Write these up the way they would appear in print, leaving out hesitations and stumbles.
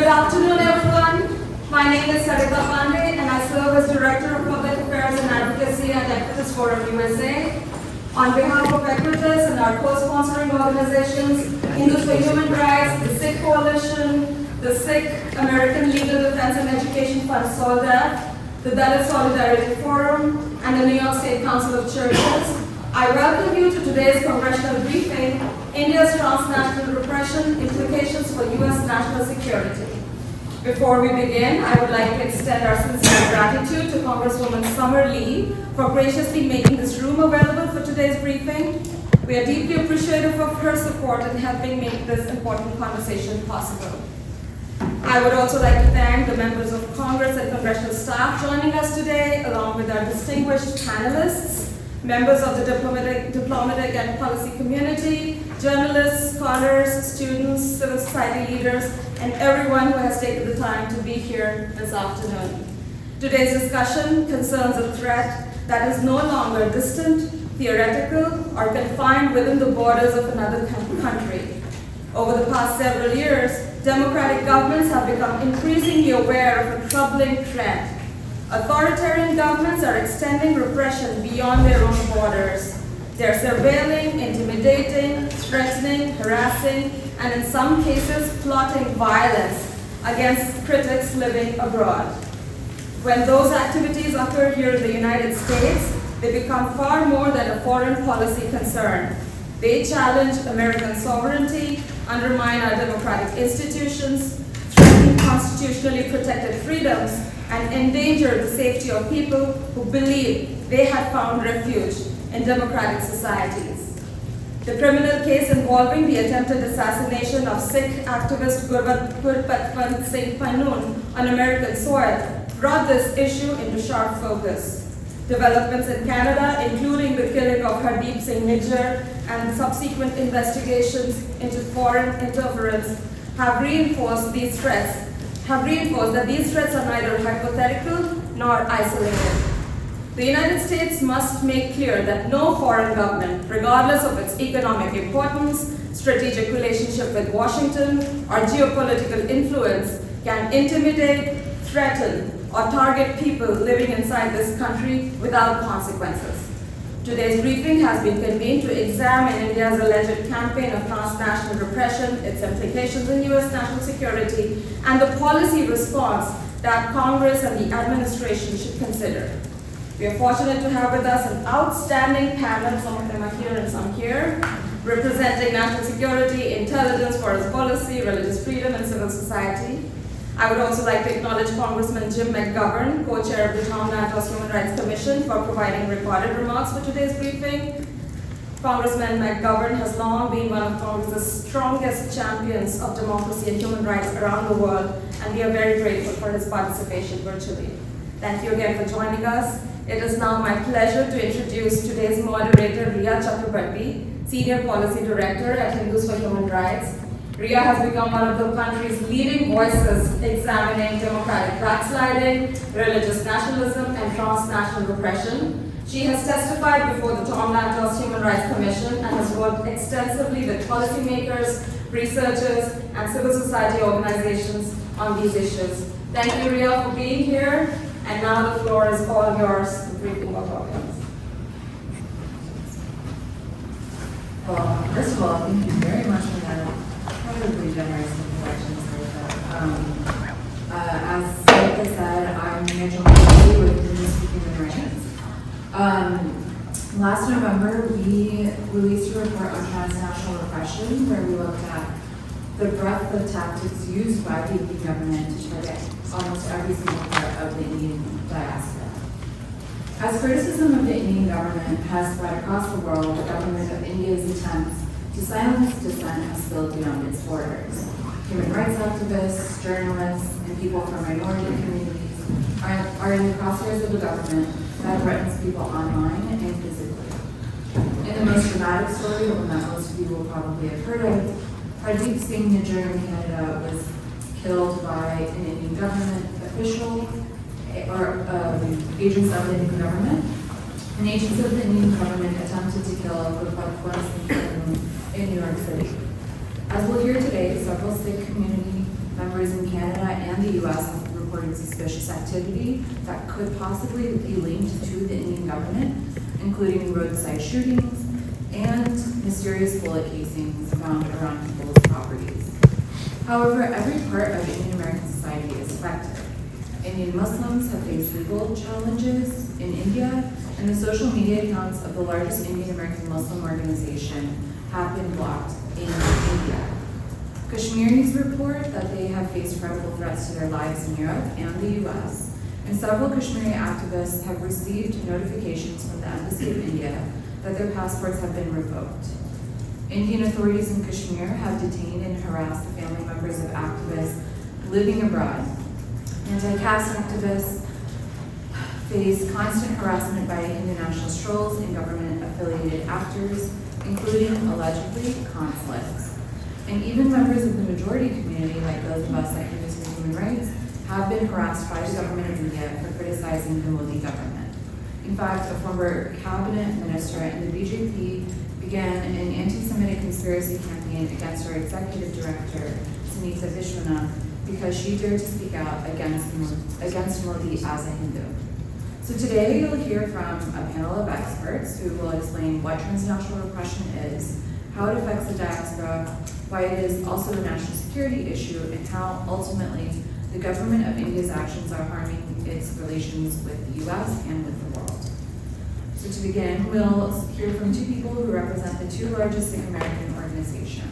Good afternoon, everyone. My name is Sarita Pandey, and I serve as Director of Public Affairs and Advocacy at Expats Forum USA. On behalf of Equitas and our co-sponsoring organizations, Indian for Human Rights, the Sikh Coalition, the Sikh American Legal Defense and Education Fund, SOLDAF, the Dalit Solidarity Forum, and the New York State Council of Churches, I welcome you to today's Congressional briefing, India's transnational repression, implications for U.S. national security. Before we begin, I would like to extend our sincere gratitude to Congresswoman Summer Lee for graciously making this room available for today's briefing. We are deeply appreciative of her support in helping make this important conversation possible. I would also like to thank the members of Congress and Congressional staff joining us today, along with our distinguished panelists, members of the diplomatic and policy community, journalists, scholars, students, civil society leaders, and everyone who has taken the time to be here this afternoon. Today's discussion concerns a threat that is no longer distant, theoretical, or confined within the borders of another country. Over the past several years, democratic governments have become increasingly aware of a troubling trend. Authoritarian governments are extending repression beyond their own borders. They're surveilling, intimidating, threatening, harassing, and in some cases, plotting violence against critics living abroad. When those activities occur here in the United States, they become far more than a foreign policy concern. They challenge American sovereignty, undermine our democratic institutions, threaten constitutionally protected freedoms, and endanger the safety of people who believe they had found refuge in democratic societies. The criminal case involving the attempted assassination of Sikh activist Gurpatwant Singh Pannoon on American soil brought this issue into sharp focus. Developments in Canada, including the killing of Hardeep Singh Nijjar and subsequent investigations into foreign interference, have reinforced that these threats are neither hypothetical nor isolated. The United States must make clear that no foreign government, regardless of its economic importance, strategic relationship with Washington, or geopolitical influence, can intimidate, threaten, or target people living inside this country without consequences. Today's briefing has been convened to examine India's alleged campaign of transnational repression, its implications in U.S. national security, and the policy response that Congress and the administration should consider. We are fortunate to have with us an outstanding panel, some of them are here and some here, representing national security, intelligence, foreign policy, religious freedom, and civil society. I would also like to acknowledge Congressman Jim McGovern, co-chair of the Tom Lantos Human Rights Commission, for providing recorded remarks for today's briefing. Congressman McGovern has long been one of Congress's strongest champions of democracy and human rights around the world, and we are very grateful for his participation virtually. Thank you again for joining us. It is now my pleasure to introduce today's moderator, Riya Chakrabarti, Senior Policy Director at Hindus for Human Rights. Riya has become one of the country's leading voices examining democratic backsliding, religious nationalism, and transnational repression. She has testified before the Tom Lantos Human Rights Commission and has worked extensively with policymakers, researchers, and civil society organizations on these issues. Thank you, Riya, for being here. And now the floor is all yours. The briefing will begin. Well, first of all, thank you very much for that incredibly generous introduction, Sarita. As Sarita said, I'm Rachel Murphy with Indian Star Human Rights. Last November, we released a report on transnational repression where we looked at the breadth of tactics used by the Indian government to target almost every single part of the Indian diaspora. As criticism of the Indian government has spread across the world, the government of India's attempts to silence dissent have spilled beyond its borders. Human rights activists, journalists, and people from minority communities are in the crosshairs of the government that threatens people online and physically. In the most dramatic story, the one that most of you will probably have heard of, Hardeep Singh Nijjar in Canada was killed by an Indian government official or agents of the Indian government. And agents of the Indian government attempted to kill Gurpatwant Singh Pannoon in New York City. As we'll hear today, several Sikh community Members in Canada and the US have reported suspicious activity that could possibly be linked to the Indian government, including roadside shootings and mysterious bullet casings found around people's properties. However, every part of Indian American society is affected. Indian Muslims have faced legal challenges in India, and the social media accounts of the largest Indian American Muslim organization have been blocked in India. Kashmiris report that they have faced credible threats to their lives in Europe and the US, and several Kashmiri activists have received notifications from the Embassy of India that their passports have been revoked. Indian authorities in Kashmir have detained and harassed the family members of activists living abroad. Anti-caste activists face constant harassment by Hindu nationalist trolls and government-affiliated actors, including, allegedly, consulates. And even members of the majority community, like those of us that use for human rights, have been harassed by the government of India for criticizing the Modi government. In fact, a former cabinet minister in the BJP began an anti-Semitic conspiracy campaign against our executive director, Sunita Vishwanath, because she dared to speak out against Modi as a Hindu. So today you'll hear from a panel of experts who will explain what transnational repression is, how it affects the diaspora, why it is also a national security issue, and how ultimately the government of India's actions are harming its relations with the US and with the world. So to begin, we'll hear from two people who represent the two largest Sikh American organizations.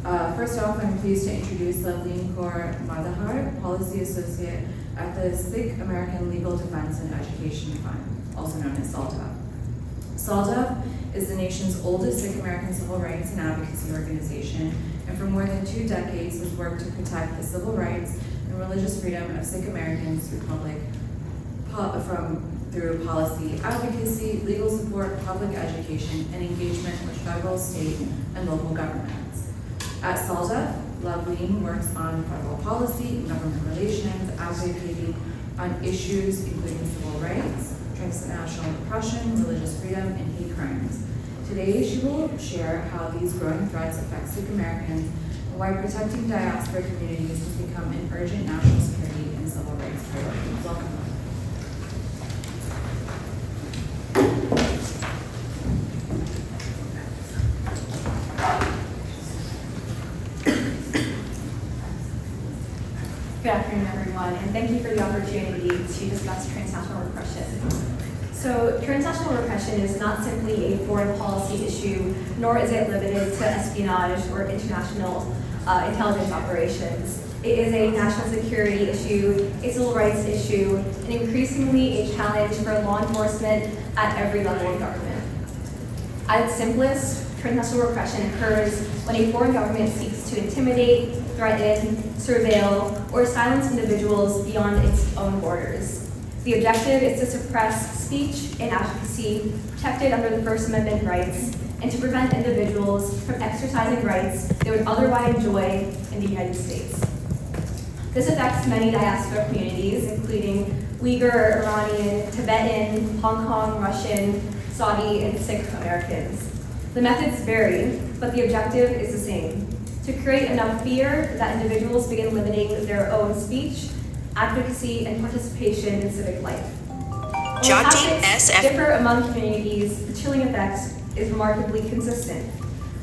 First off, I'm pleased to introduce Lavleen Kaur Madhahar, Policy Associate at the Sikh American Legal Defense and Education Fund, also known as SALDA. SALDA is the nation's oldest Sikh American civil rights and advocacy organization, and for more than 2 decades has worked to protect the civil rights and religious freedom of Sikh Americans through through policy advocacy, legal support, public education, and engagement with federal, state, and local governments. At SALDA, Lavleen works on federal policy and government relations, advocating on issues including civil rights, transnational repression, religious freedom, and hate crimes. Today, she will share how these growing threats affect Sikh Americans and why protecting diaspora communities has become an urgent national security and civil rights priority. Welcome. Good afternoon, everyone, and thank you for the opportunity to discuss transnational repression. So, transnational repression is not simply a foreign policy issue, nor is it limited to espionage or international intelligence operations. It is a national security issue, a civil rights issue, and increasingly a challenge for law enforcement at every level of government. At its simplest, transnational repression occurs when a foreign government seeks to intimidate, threaten, surveil, or silence individuals beyond its own borders. The objective is to suppress speech and advocacy protected under the First Amendment rights and to prevent individuals from exercising rights they would otherwise enjoy in the United States. This affects many diaspora communities, including Uyghur, Iranian, Tibetan, Hong Kong, Russian, Saudi, and Sikh Americans. The methods vary, but the objective is the same: to create enough fear that individuals begin limiting their own speech, advocacy, and participation in civic life. While tactics differ among communities, the chilling effect is remarkably consistent.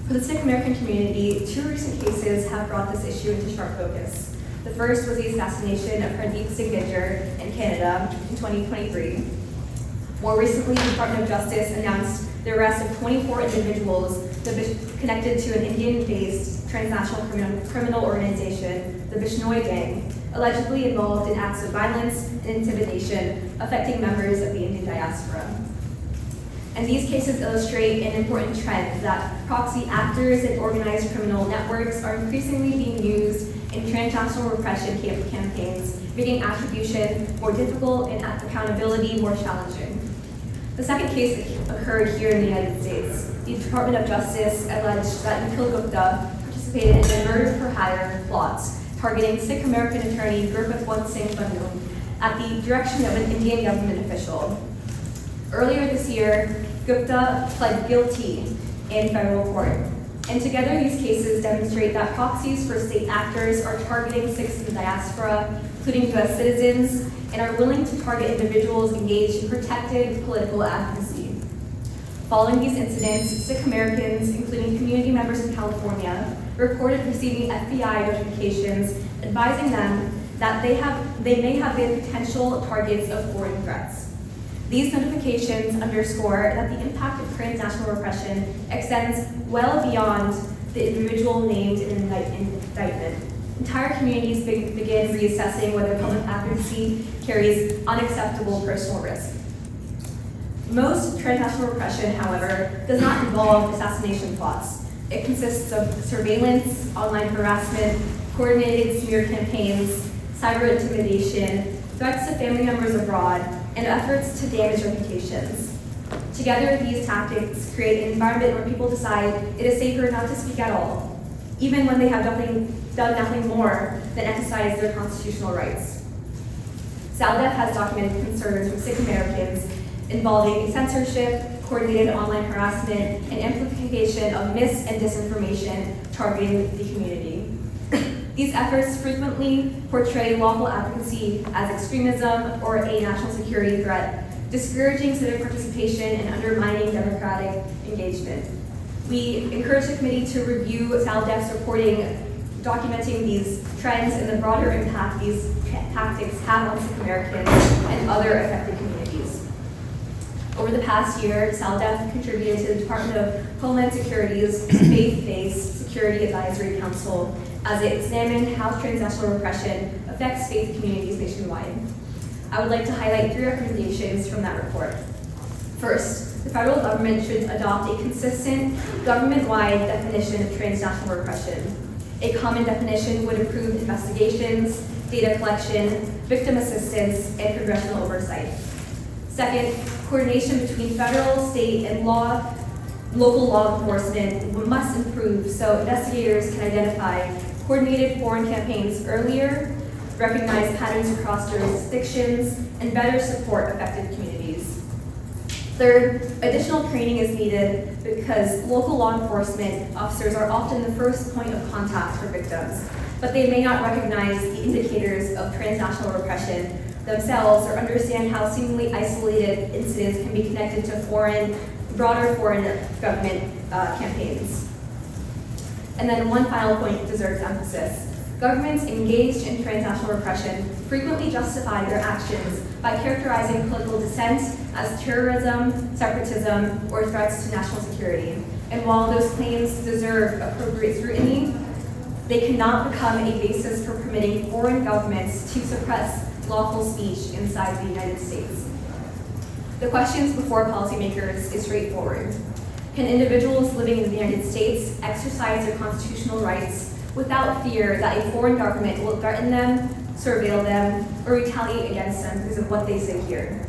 For the Sikh American community, 2 recent cases have brought this issue into sharp focus. The first was the assassination of Hardeep Singh Nijjar in Canada in 2023. More recently, the Department of Justice announced the arrest of 24 individuals connected to an Indian-based transnational criminal organization, the Bishnoi Gang, allegedly involved in acts of violence and intimidation affecting members of the Indian diaspora. And these cases illustrate an important trend that proxy actors and organized criminal networks are increasingly being used in transnational repression campaigns, making attribution more difficult and accountability more challenging. The second case occurred here in the United States. The Department of Justice alleged that Nikhil Gupta participated in a murder-for-hire plot targeting Sikh American attorney Gurpatwant Singh Pannu at the direction of an Indian government official. Earlier this year, Gupta pled guilty in federal court. And together, these cases demonstrate that proxies for state actors are targeting Sikhs in the diaspora, including U.S. citizens, and are willing to target individuals engaged in protected political advocacy. Following these incidents, Sikh Americans, including community members in California, reported receiving FBI notifications advising them that they may have been potential targets of foreign threats. These notifications underscore that the impact of transnational repression extends well beyond the individual named in an indictment. Entire communities begin reassessing whether public advocacy carries unacceptable personal risk. Most transnational repression, however, does not involve assassination plots. It consists of surveillance, online harassment, coordinated smear campaigns, cyber intimidation, threats to family members abroad, and efforts to damage reputations. Together, these tactics create an environment where people decide it is safer not to speak at all, even when they have done nothing more than exercise their constitutional rights. SALDEF has documented concerns from Sikh Americans involving censorship, coordinated online harassment, and amplification of mis- and disinformation targeting the community. These efforts frequently portray lawful advocacy as extremism or a national security threat, discouraging civic participation and undermining democratic engagement. We encourage the committee to review SALDEF's reporting documenting these trends and the broader impact these tactics have on Sikh Americans and other affected communities. Over the past year, SALDEF contributed to the Department of Homeland Security's Faith-Based Security Advisory Council as it examined how transnational repression affects faith communities nationwide. I would like to highlight 3 recommendations from that report. First, the federal government should adopt a consistent government-wide definition of transnational repression. A common definition would improve investigations, data collection, victim assistance, and congressional oversight. Second, coordination between federal, state, and local law enforcement must improve so investigators can identify coordinated foreign campaigns earlier, recognize patterns across jurisdictions, and better support affected communities. Third, additional training is needed because local law enforcement officers are often the first point of contact for victims, but they may not recognize the indicators of transnational repression themselves or understand how seemingly isolated incidents can be connected to broader foreign government campaigns. And then one final point deserves emphasis. Governments engaged in transnational repression frequently justify their actions by characterizing political dissent as terrorism, separatism, or threats to national security. And while those claims deserve appropriate scrutiny, they cannot become a basis for permitting foreign governments to suppress lawful speech inside the United States. The questions before policymakers is straightforward. Can individuals living in the United States exercise their constitutional rights without fear that a foreign government will threaten them, surveil them, or retaliate against them because of what they say here?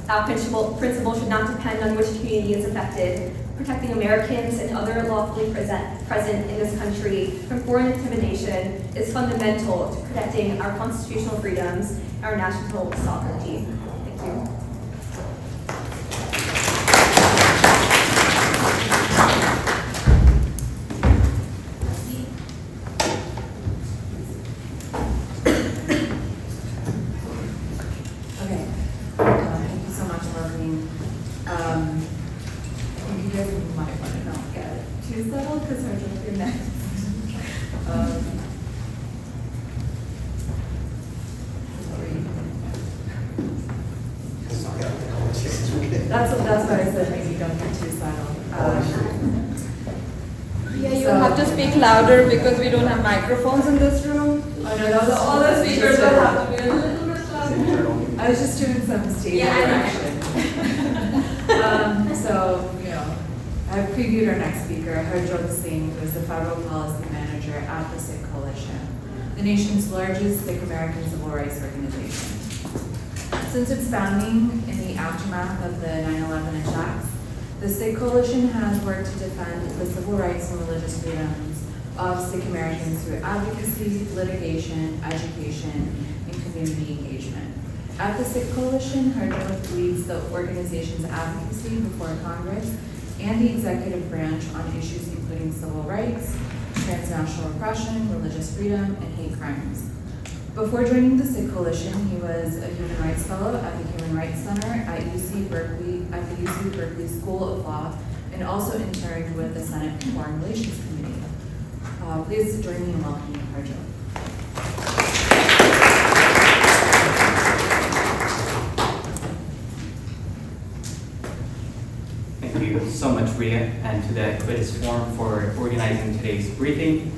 That principle should not depend on which community is affected. Protecting Americans and other lawfully present in this country from foreign intimidation is fundamental to protecting our constitutional freedoms and our national sovereignty. Thank you. That's what I said, maybe don't get too settled. Yeah, you have to speak louder because we don't have microphones in this room. Oh no, those All the speakers will have to be a little bit louder. I was just doing some stage direction. So, I have previewed our next speaker, Harjot Singh, who is the Federal Policy Manager at the Sikh Coalition, the nation's largest Sikh American civil rights organization. Since its founding in the aftermath of the 9/11 attacks, the Sikh Coalition has worked to defend the civil rights and religious freedoms of Sikh Americans through advocacy, litigation, education, and community engagement. At the Sikh Coalition, Harjot leads the organization's advocacy before Congress and the executive branch on issues including civil rights, transnational repression, religious freedom, and hate crimes. Before joining the SIG Coalition, he was a Human Rights Fellow at the Human Rights Center at the UC Berkeley School of Law, and also interned with the Senate Foreign Relations Committee. Please join me in welcoming Harjo. Thank you so much, Ria, and to the Quiz Forum for organizing today's briefing.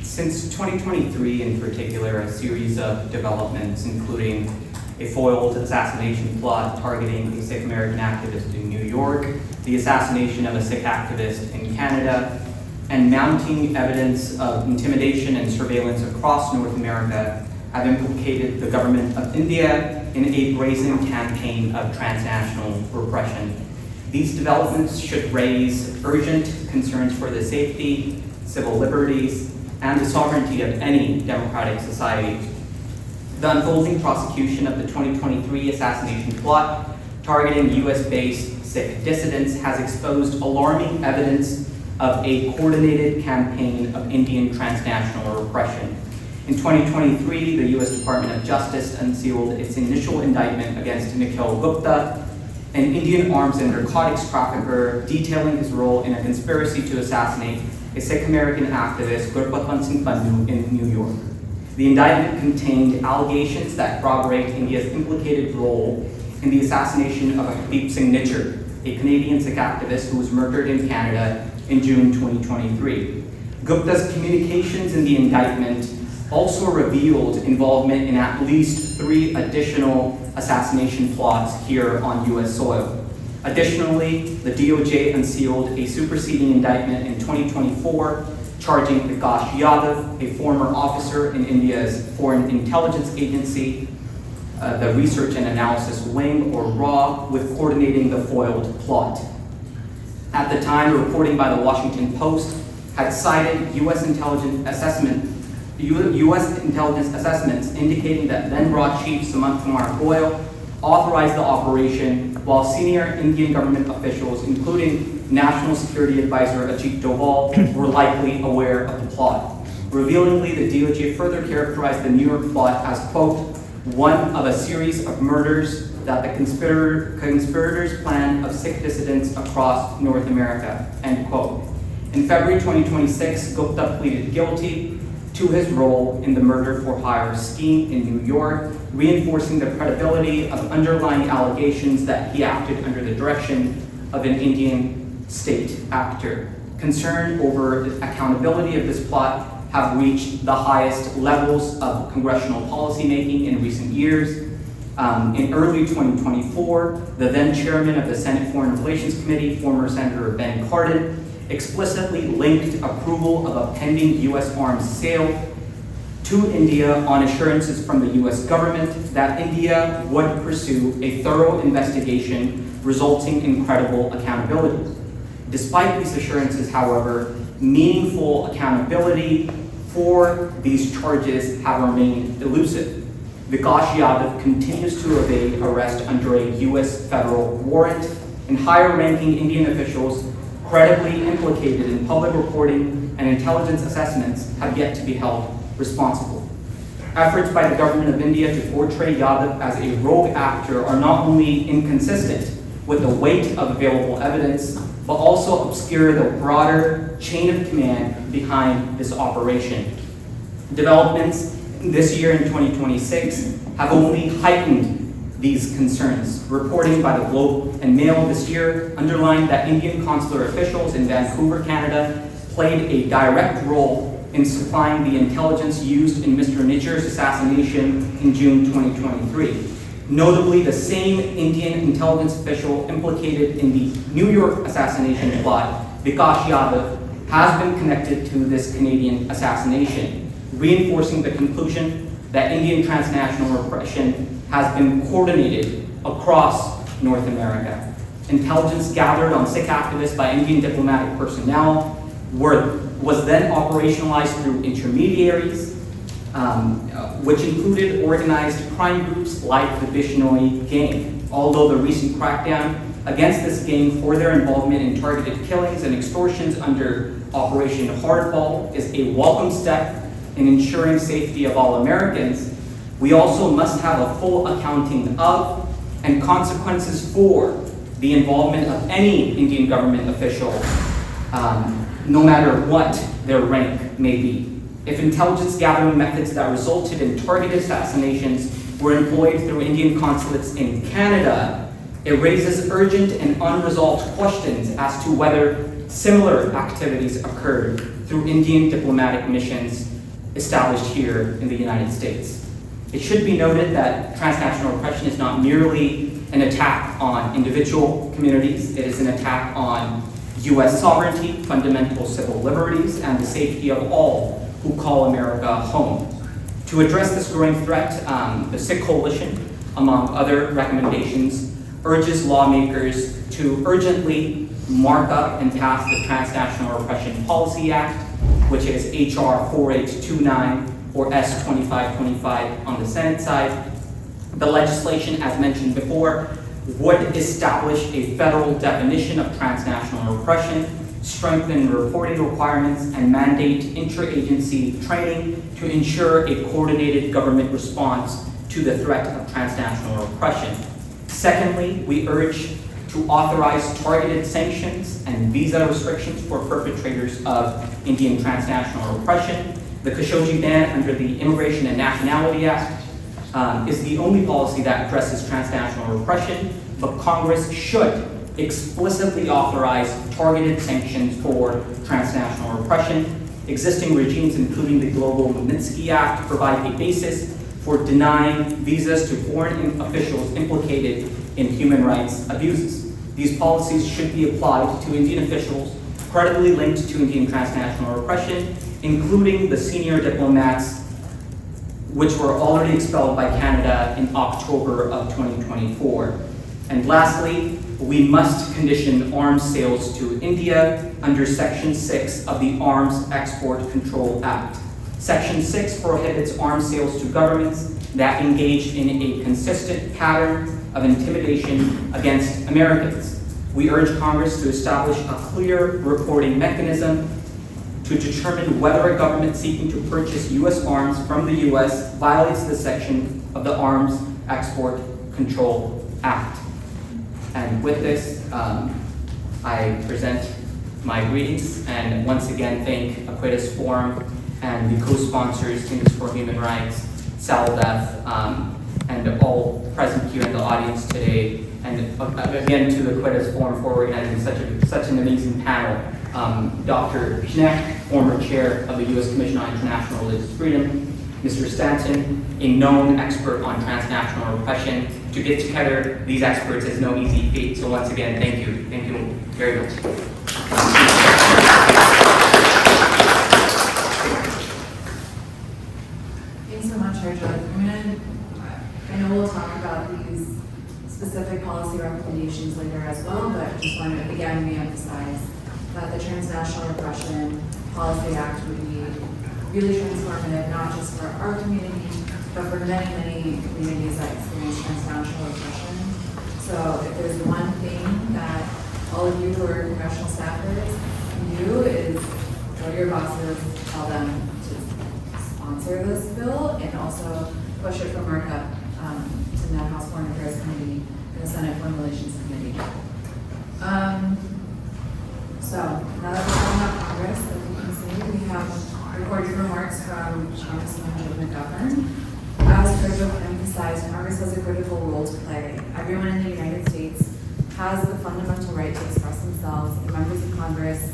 Since 2023, in particular, a series of developments, including a foiled assassination plot targeting a Sikh American activist in New York, the assassination of a Sikh activist in Canada, and mounting evidence of intimidation and surveillance across North America, have implicated the government of India in a brazen campaign of transnational repression. These developments should raise urgent concerns for the safety, civil liberties, and the sovereignty of any democratic society. The unfolding prosecution of the 2023 assassination plot targeting US-based Sikh dissidents has exposed alarming evidence of a coordinated campaign of Indian transnational repression. In 2023, the US Department of Justice unsealed its initial indictment against Nikhil Gupta, an Indian arms and narcotics trafficker, detailing his role in a conspiracy to assassinate a Sikh American activist, Gurpatwant Singh Pannu, in New York. The indictment contained allegations that corroborate India's implicated role in the assassination of Hardeep Singh Nijjar, a Canadian Sikh activist who was murdered in Canada in June 2023. Gupta's communications in the indictment also revealed involvement in at least 3 additional assassination plots here on US soil. Additionally, the DOJ unsealed a superseding indictment in 2024 charging Vikas Yadav, a former officer in India's Foreign Intelligence Agency, the Research and Analysis Wing, or RAW, with coordinating the foiled plot. At the time, reporting by the Washington Post had cited U.S. intelligence assessments indicating that then RAW Chief Sumant Kumar Goyal authorized the operation, while senior Indian government officials, including National Security Advisor Ajit Doval, were likely aware of the plot. Revealingly, the DOJ further characterized the New York plot as, quote, one of a series of murders that the conspirators planned of Sikh dissidents across North America, end quote. In February 2026, Gupta pleaded guilty to his role in the murder-for-hire scheme in New York, reinforcing the credibility of underlying allegations that he acted under the direction of an Indian state actor. Concern over the accountability of this plot have reached the highest levels of congressional policymaking in recent years. In early 2024, the then chairman of the Senate Foreign Relations Committee, former Senator Ben Cardin, explicitly linked approval of a pending U.S. arms sale to India on assurances from the U.S. government that India would pursue a thorough investigation resulting in credible accountability. Despite these assurances, however, meaningful accountability for these charges have remained elusive. Vikas Yadav continues to evade arrest under a U.S. federal warrant, and higher-ranking Indian officials credibly implicated in public reporting and intelligence assessments have yet to be held responsible. Efforts by the government of India to portray Yadav as a rogue actor are not only inconsistent with the weight of available evidence, but also obscure the broader chain of command behind this operation. Developments this year in 2026 have only heightened these concerns. Reporting by the Globe and Mail this year underlined that Indian consular officials in Vancouver, Canada, played a direct role in supplying the intelligence used in Mr. Nijjar's assassination in June 2023. Notably, the same Indian intelligence official implicated in the New York assassination plot, Vikas Yadav, has been connected to this Canadian assassination, reinforcing the conclusion that Indian transnational repression has been coordinated across North America. Intelligence gathered on Sikh activists by Indian diplomatic personnel was then operationalized through intermediaries, which included organized crime groups like the Bishnoi gang. Although the recent crackdown against this gang for their involvement in targeted killings and extortions under Operation Hardball is a welcome step in ensuring safety of all Americans, we also must have a full accounting of and consequences for the involvement of any Indian government official, no matter what their rank may be. If intelligence gathering methods that resulted in targeted assassinations were employed through Indian consulates in Canada, it raises urgent and unresolved questions as to whether similar activities occurred through Indian diplomatic missions established here in the United States. It should be noted that transnational repression is not merely an attack on individual communities, it is an attack on U.S. sovereignty, fundamental civil liberties, and the safety of all who call America home. To address this growing threat, the Sikh Coalition, among other recommendations, urges lawmakers to urgently mark up and pass the Transnational Repression Policy Act, which is H.R. 4829 or S. 2525 on the Senate side. The legislation, as mentioned before, would establish a federal definition of transnational repression, strengthen reporting requirements, and mandate interagency training to ensure a coordinated government response to the threat of transnational repression. Secondly, we urge to authorize targeted sanctions and visa restrictions for perpetrators of Indian transnational repression. The Khashoggi ban under the Immigration and Nationality Act is the only policy that addresses transnational repression, but Congress should explicitly authorize targeted sanctions for transnational repression. Existing regimes, including the Global Magnitsky Act, provide a basis for denying visas to foreign officials implicated in human rights abuses. These policies should be applied to Indian officials credibly linked to Indian transnational repression, including the senior diplomats which were already expelled by Canada in October of 2024. And lastly, we must condition arms sales to India under Section 6 of the Arms Export Control Act. Section 6 prohibits arms sales to governments that engage in a consistent pattern of intimidation against Americans. We urge Congress to establish a clear reporting mechanism to determine whether a government seeking to purchase U.S. arms from the U.S. violates this section of the Arms Export Control Act. And with this, I present my greetings and once again thank Aquitas Forum and the co-sponsors, Teams for Human Rights, SALDEF, and all present here in the audience today. And again to the Aquitas Forum for organizing such an amazing panel. Dr. Schneck, former chair of the U.S. Commission on International Religious Freedom, Mr. Stanton, a known expert on transnational repression. To get together these experts is no easy feat. So once again, thank you. Thank you very much. Thanks so much, Arjun. I know we'll talk about these specific policy recommendations later as well, but just want to again re-emphasize that the Transnational Repression Policy Act would be really transformative, not just for our community, but for many, many communities that experience transnational repression. So if there's one thing that all of you who are congressional staffers can do is go to your bosses, tell them to sponsor this bill, and also push it for markup to the House Foreign Affairs Committee and the Senate Foreign Relations Committee. So now that we're talking about Congress, as you can see, we have recorded remarks from Congressman McGovern. As Sergio emphasized, Congress has a critical role to play. Everyone in the United States has the fundamental right to express themselves, and members of Congress,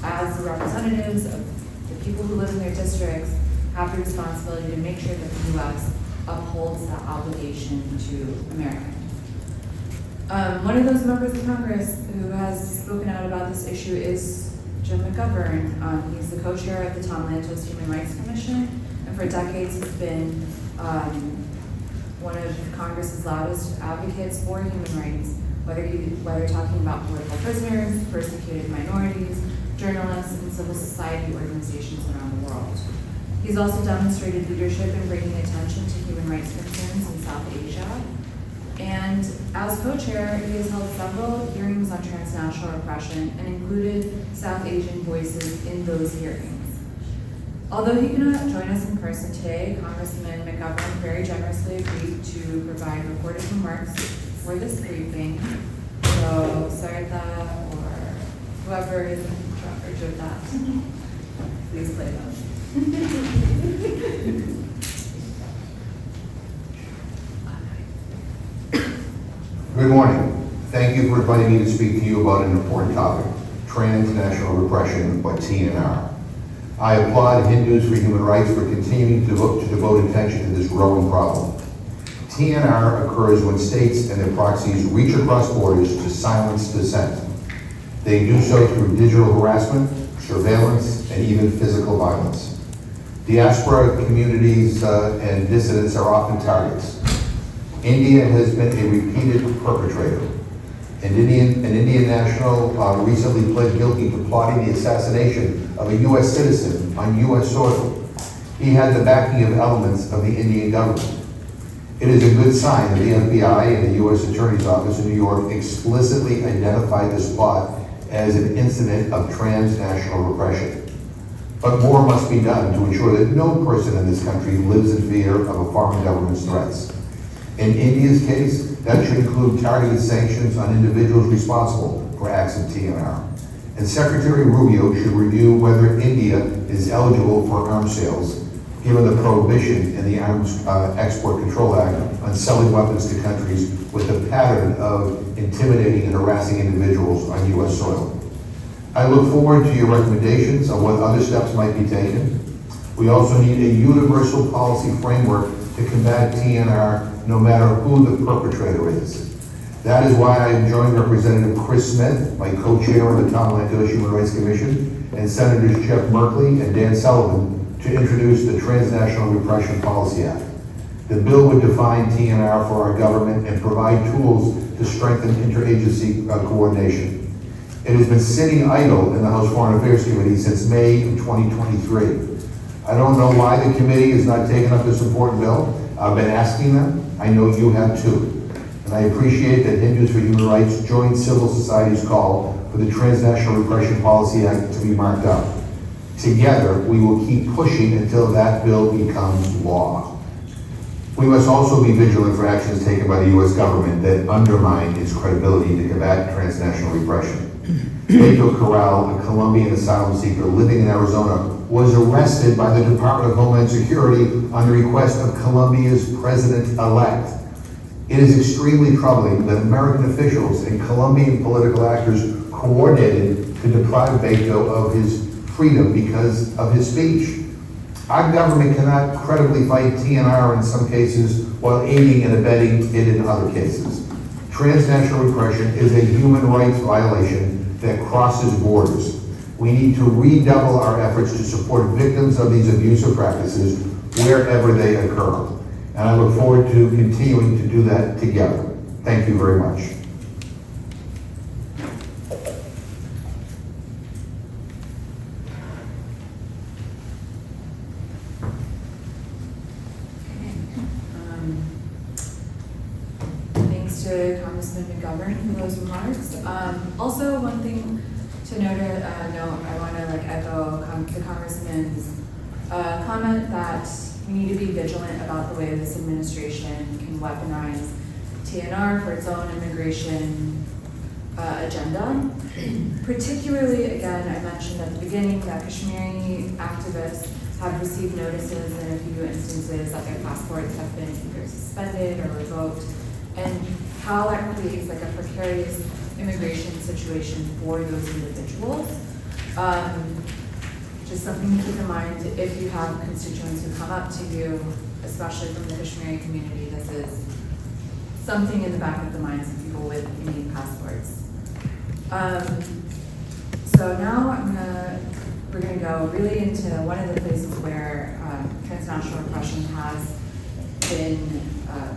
as the representatives of the people who live in their districts, have the responsibility to make sure that the U.S. upholds that obligation to America. One of those members of Congress who has spoken out about this issue is Jim McGovern. He's the co-chair of the Tom Lantos Human Rights Commission, and for decades has been one of Congress's loudest advocates for human rights, whether talking about political prisoners, persecuted minorities, journalists, and civil society organizations around the world. He's also demonstrated leadership in bringing attention to human rights concerns in South Asia, and As co-chair, he has held several hearings on transnational repression and included South Asian voices in those hearings. Although he cannot join us in person today, Congressman McGovern very generously agreed to provide recorded remarks for this briefing. So Sarita or whoever is in charge of that, please play those. Good morning. Thank you for inviting me to speak to you about an important topic, transnational repression, or TNR. I applaud Hindus for Human Rights for continuing to devote attention to this growing problem. TNR occurs when states and their proxies reach across borders to silence dissent. They do so through digital harassment, surveillance, and even physical violence. Diaspora communities and dissidents are often targets. India has been a repeated perpetrator. An Indian national recently pled guilty to plotting the assassination of a U.S. citizen on U.S. soil. He had the backing of elements of the Indian government. It is a good sign that the FBI and the U.S. Attorney's Office in New York explicitly identified this plot as an incident of transnational repression. But more must be done to ensure that no person in this country lives in fear of a foreign government's threats. In India's case, that should include targeted sanctions on individuals responsible for acts of TNR. And Secretary Rubio should review whether India is eligible for arms sales, given the prohibition in the Arms Export Control Act on selling weapons to countries with a pattern of intimidating and harassing individuals on U.S. soil. I look forward to your recommendations on what other steps might be taken. We also need a universal policy framework to combat TNR no matter who the perpetrator is. That is why I have joined Representative Chris Smith, my co-chair of the Tom Lantos Human Rights Commission, and Senators Jeff Merkley and Dan Sullivan to introduce the Transnational Repression Policy Act. The bill would define TNR for our government and provide tools to strengthen interagency coordination. It has been sitting idle in the House Foreign Affairs Committee since May of 2023. I don't know why the committee has not taken up this important bill. I've been asking them. I know you have too. And I appreciate that Hindus for Human Rights joined civil society's call for the Transnational Repression Policy Act to be marked up. Together, we will keep pushing until that bill becomes law. We must also be vigilant for actions taken by the U.S. government that undermine its credibility to combat transnational repression. Beto Corral, a Colombian asylum seeker living in Arizona, was arrested by the Department of Homeland Security on the request of Colombia's president-elect. It is extremely troubling that American officials and Colombian political actors coordinated to deprive Beto of his freedom because of his speech. Our government cannot credibly fight TNR in some cases while aiding and abetting it in other cases. Transnational repression is a human rights violation that crosses borders. We need to redouble our efforts to support victims of these abusive practices wherever they occur. And I look forward to continuing to do that together. Thank you very much. Thanks to Congressman McGovern for those remarks. Also, one thing to note, I want to echo the Congressman's comment that we need to be vigilant about the way this administration can weaponize TNR for its own immigration agenda. Particularly, again, I mentioned at the beginning that Kashmiri activists have received notices in a few instances that their passports have been either suspended or revoked, and how that creates a precarious immigration situation for those individuals. Just something to keep in mind if you have constituents who come up to you, especially from the Kashmiri community. This is something in the back of the minds of people with Indian passports. So now we're gonna go really into one of the places where transnational repression has been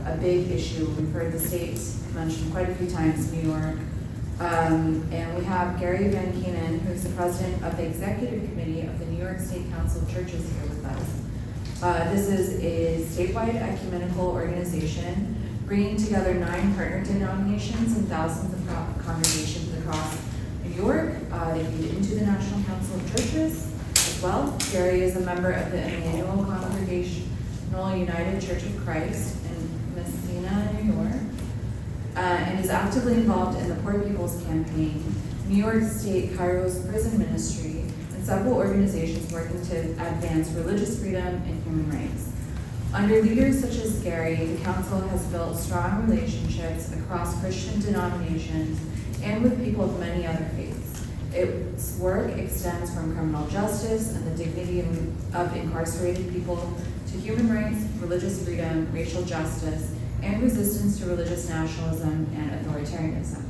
a big issue. We've heard the state mentioned quite a few times, New York. And we have Gary Van Keenan, who's the president of the executive committee of the New York State Council of Churches, here with us. This is a statewide ecumenical organization bringing together 9 partner denominations and thousands of congregations across New York. They feed into the National Council of Churches as well. Gary is a member of the Emmanuel Congregational United Church of Christ in Messina, New York, and is actively involved in the Poor People's Campaign, New York State Kairos Prison Ministry, and several organizations working to advance religious freedom and human rights. Under leaders such as Gary, the Council has built strong relationships across Christian denominations and with people of many other faiths. Its work extends from criminal justice and the dignity of incarcerated people to human rights, religious freedom, racial justice, and resistance to religious nationalism and authoritarianism.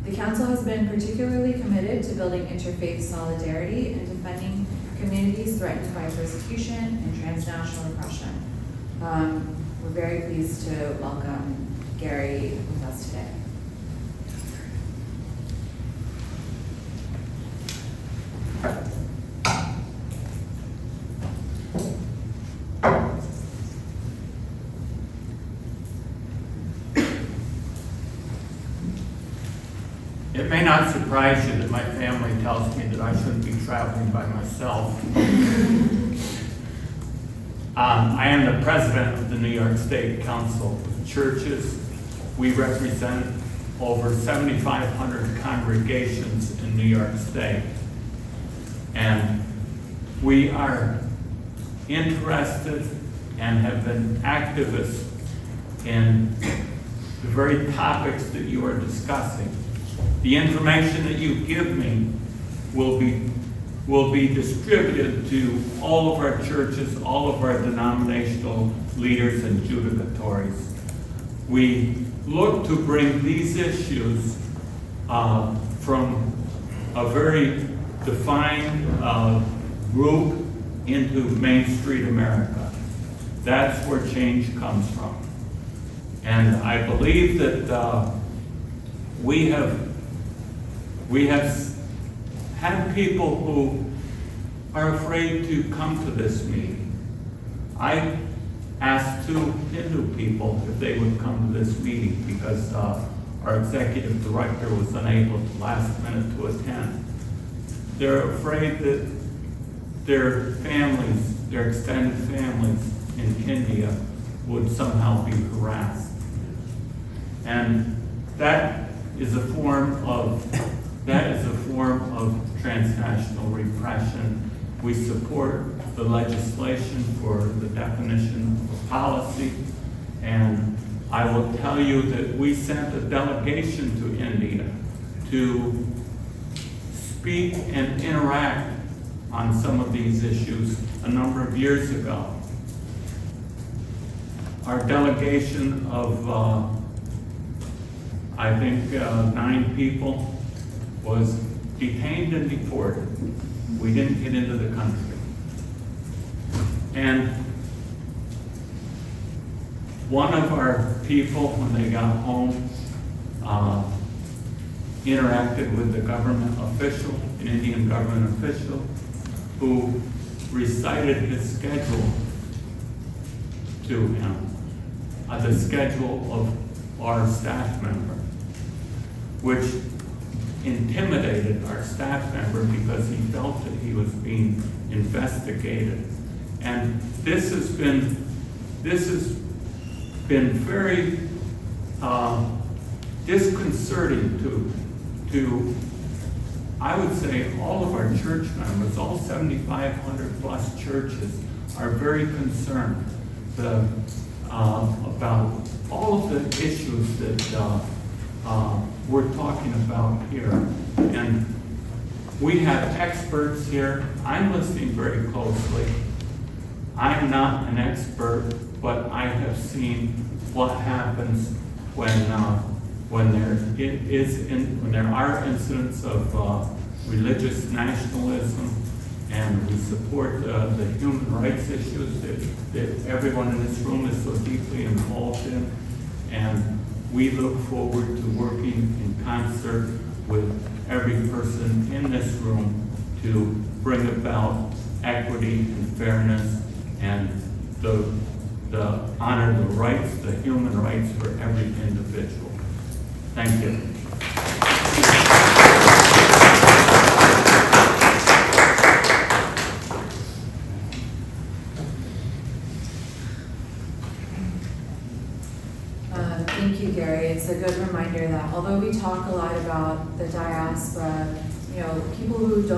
The Council has been particularly committed to building interfaith solidarity and defending communities threatened by persecution and transnational repression. We're very pleased to welcome Gary with us today. It may not surprise you that my family tells me that I shouldn't be traveling by myself. I am the president of the New York State Council of Churches. We represent over 7,500 congregations in New York State. And we are interested and have been activists in the very topics that you are discussing. The information that you give me will be distributed to all of our churches, all of our denominational leaders and judicatories. We look to bring these issues from a very defined group into Main Street America. That's where change comes from. And I believe that we have had people who are afraid to come to this meeting. I asked 2 Hindu people if they would come to this meeting because our executive director was unable at the last minute to attend. They're afraid that their families, their extended families in India would somehow be harassed. And that is a form of transnational repression. We support the legislation for the definition of policy, and I will tell you that we sent a delegation to India to speak and interact on some of these issues a number of years ago. Our delegation of, I think, 9 people was detained and deported. We didn't get into the country. And one of our people, when they got home, interacted with the government official, an Indian government official, who recited his schedule to him, the schedule of our staff member, which intimidated our staff member because he felt that he was being investigated. And this has been very disconcerting to I would say all of our church members, all 7,500 plus churches are very concerned about all of the issues that we're talking about here. And we have experts here. I'm listening very closely. I'm not an expert, but I have seen what happens when there are incidents of religious nationalism, and we support the human rights issues that everyone in this room is so deeply involved in, and we look forward to working in concert with every person in this room to bring about equity and fairness and the honor the rights, the human rights for every individual. Thank you. Thank you, Gary. It's a good reminder that although we talk a lot about the diaspora, people who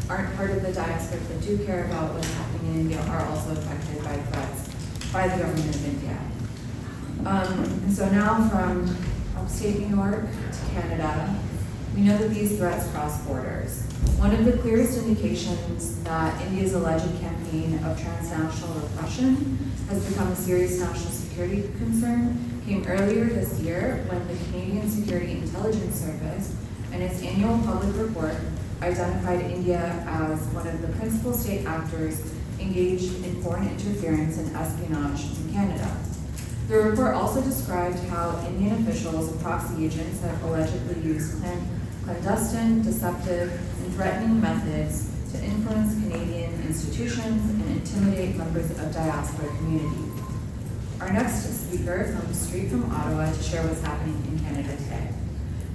aren't part of the diaspora but do care about what's happening in India are also affected by threats by the government of India. And so now from upstate New York to Canada, we know that these threats cross borders. One of the clearest indications that India's alleged campaign of transnational repression has become a serious national security concern came earlier this year when the Canadian Security Intelligence Service and its annual public report identified India as one of the principal state actors engaged in foreign interference and espionage in Canada. The report also described how Indian officials and proxy agents have allegedly used clandestine, deceptive, and threatening methods to influence Canadian institutions and intimidate members of diaspora community. Our next speaker comes straight from Ottawa to share what's happening in Canada today.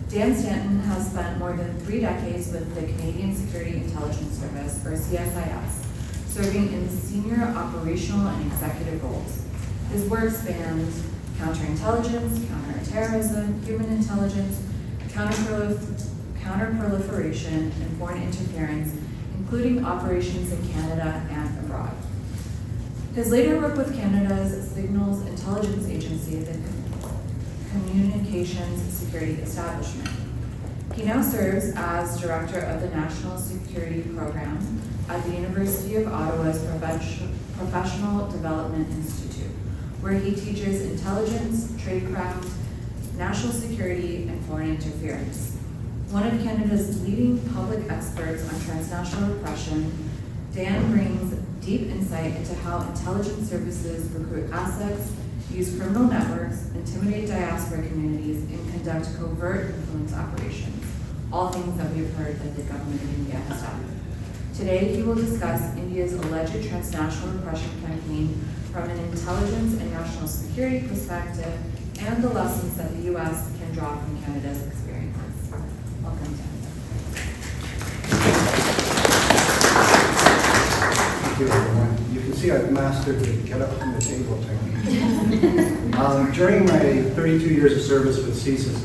Dan Stanton has spent more than 3 decades with the Canadian Security Intelligence Service, or CSIS, serving in senior operational and executive roles. His work spans counterintelligence, counterterrorism, human intelligence, counterproliferation, and foreign interference, including operations in Canada and abroad. His later work with Canada's Signals Intelligence Agency, the Communications Security Establishment. He now serves as Director of the National Security Program at the University of Ottawa's Professional Development Institute, where he teaches intelligence, tradecraft, national security, and foreign interference. One of Canada's leading public experts on transnational repression, Dan brings deep insight into how intelligence services recruit assets, use criminal networks, intimidate diaspora communities, and conduct covert influence operations, all things that we've heard that the government of India has done. Today, he will discuss India's alleged transnational repression campaign from an intelligence and national security perspective and the lessons that the U.S. can draw from Canada's experiences. Welcome, Dan. Thank you, everyone. You can see I've mastered the get up from the table technique. During my 32 years of service with CSIS,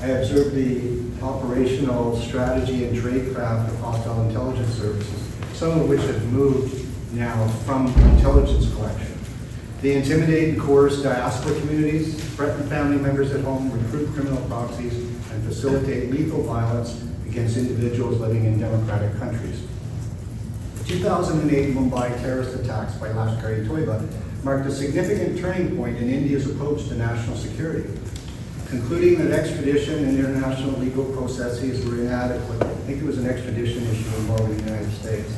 I observed the operational strategy and tradecraft of hostile intelligence services, some of which have moved now from intelligence collection. They intimidate and coerce diaspora communities, threaten family members at home, recruit criminal proxies, and facilitate lethal violence against individuals living in democratic countries. The 2008 Mumbai terrorist attacks by Lashkar-e-Toiba marked a significant turning point in India's approach to national security. Concluding that extradition and international legal processes were inadequate, I think it was an extradition issue involving the United States,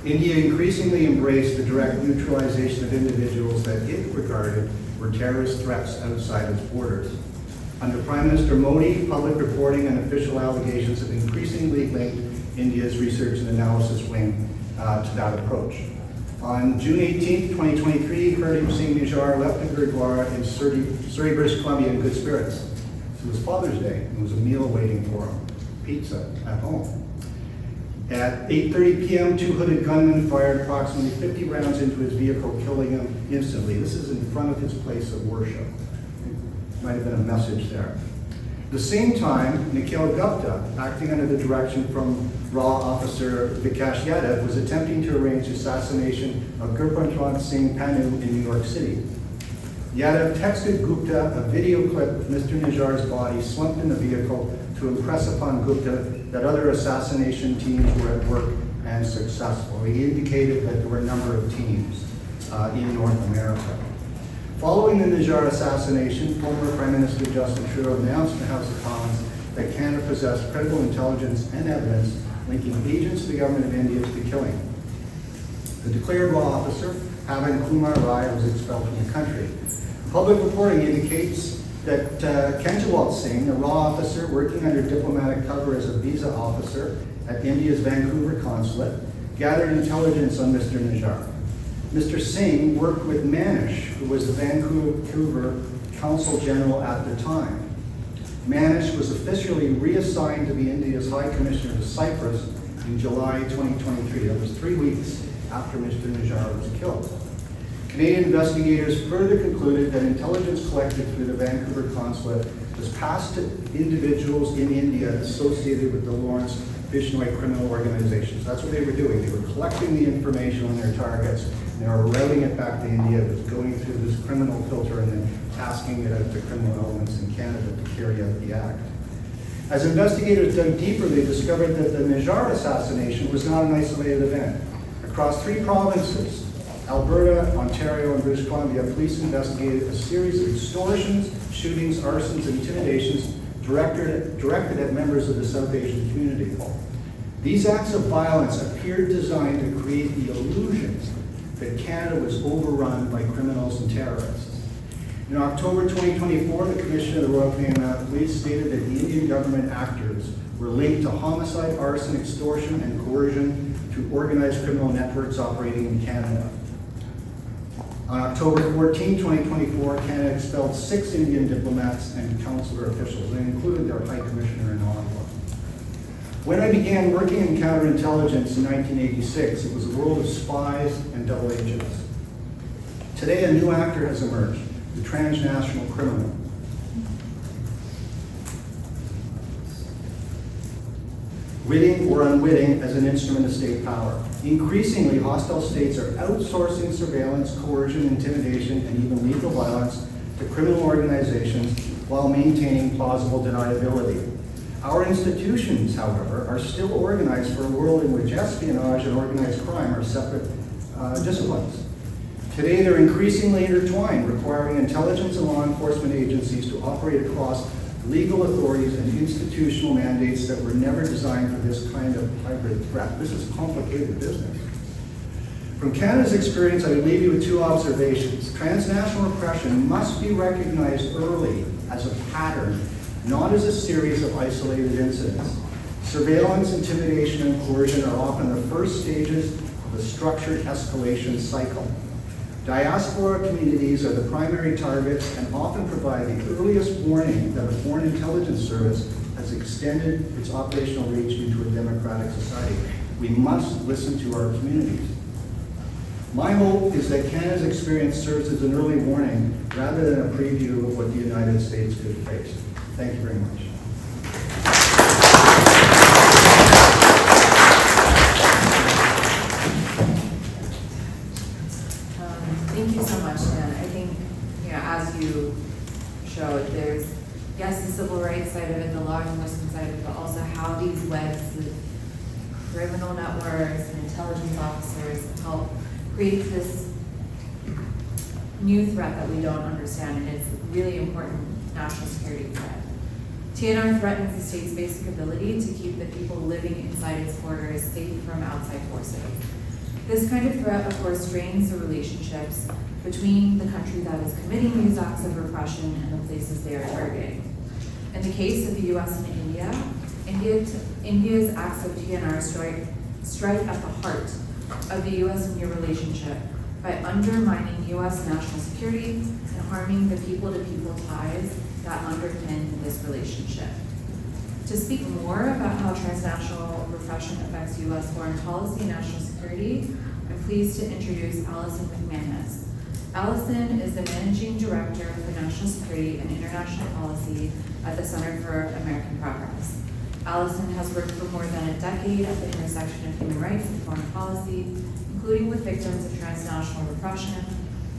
India increasingly embraced the direct neutralization of individuals that it regarded were terrorist threats outside its borders. Under Prime Minister Modi, public reporting and official allegations have increasingly linked India's research and analysis wing to that approach. On June 18, 2023, Hardeep Singh Nijjar left the Gurdwara in Surrey, British Columbia in good spirits. It was Father's Day. There was a meal waiting for him, pizza at home. At 8:30 p.m., 2 hooded gunmen fired approximately 50 rounds into his vehicle, killing him instantly. This is in front of his place of worship. Might have been a message there. At the same time, Nikhil Gupta, acting under the direction from RAW officer Vikash Yadav, was attempting to arrange the assassination of Gurpratwant Singh Panu in New York City. Yadav texted Gupta a video clip of Mr. Nijjar's body slumped in the vehicle to impress upon Gupta that other assassination teams were at work and successful. He indicated that there were a number of teams in North America. Following the Nijjar assassination, former Prime Minister Justin Trudeau announced in the House of Commons that Canada possessed credible intelligence and evidence linking agents of the government of India to the killing. The declared law officer, Pavan Kumar Rai, was expelled from the country. Public reporting indicates that Kenjwal Singh, a raw officer working under diplomatic cover as a visa officer at India's Vancouver consulate, gathered intelligence on Mr. Nijjar. Mr. Singh worked with Manish, who was the Vancouver Consul General at the time. Manish was officially reassigned to be India's High Commissioner to Cyprus in July 2023. That was 3 weeks after Mr. Najjar was killed. Canadian investigators further concluded that intelligence collected through the Vancouver consulate was passed to individuals in India associated with the Lawrence Bishnoi criminal organizations. That's what they were doing. They were collecting the information on their targets, and they were routing it back to India. It was going through this criminal filter and then tasking it out to criminal elements in Canada to carry out the act. As investigators dug deeper, they discovered that the Najjar assassination was not an isolated event. Across 3 provinces, Alberta, Ontario, and British Columbia, police investigated a series of extortions, shootings, arsons, and intimidations directed at members of the South Asian community. These acts of violence appeared designed to create the illusion that Canada was overrun by criminals and terrorists. In October 2024, the Commissioner of the Royal Canadian Mounted Police stated that the Indian government actors were linked to homicide, arson, extortion, and coercion through organized criminal networks operating in Canada. On October 14, 2024, Canada expelled 6 Indian diplomats and consular officials. They included their High Commissioner in Ottawa. When I began working in counterintelligence in 1986, it was a world of spies and double agents. Today, a new actor has emerged, the transnational criminal. Witting or unwitting as an instrument of state power. Increasingly, hostile states are outsourcing surveillance, coercion, intimidation, and even lethal violence to criminal organizations while maintaining plausible deniability. Our institutions, however, are still organized for a world in which espionage and organized crime are separate disciplines. Today, they're increasingly intertwined, requiring intelligence and law enforcement agencies to operate across legal authorities and institutional mandates that were never designed for this kind of hybrid threat. This is complicated business. From Canada's experience, I would leave you with 2 observations. Transnational repression must be recognized early as a pattern, not as a series of isolated incidents. Surveillance, intimidation, and coercion are often the first stages of a structured escalation cycle. Diaspora communities are the primary targets and often provide the earliest warning that a foreign intelligence service has extended its operational reach into a democratic society. We must listen to our communities. My hope is that Canada's experience serves as an early warning rather than a preview of what the United States could face. Thank you very much. Thank you so much, Dan. I think, as you showed, there's, yes, the civil rights side of it, the law enforcement side of it, but also how these webs of criminal networks and intelligence officers help create this new threat that we don't understand, and it's a really important national security threat. TNR threatens the state's basic ability to keep the people living inside its borders safe from outside forces. This kind of threat, of course, strains the relationships between the country that is committing these acts of repression and the places they are targeting. In the case of the US and India's acts of TNR strike at the heart of the US-India relationship by undermining US national security and harming the people-to-people ties that underpin this relationship. To speak more about how transnational repression affects US foreign policy and national security, I'm pleased to introduce Alison McManus. Alison is the Managing Director for National Security and International Policy at the Center for American Progress. Alison has worked for more than a decade at the intersection of human rights and foreign policy, including with victims of transnational repression,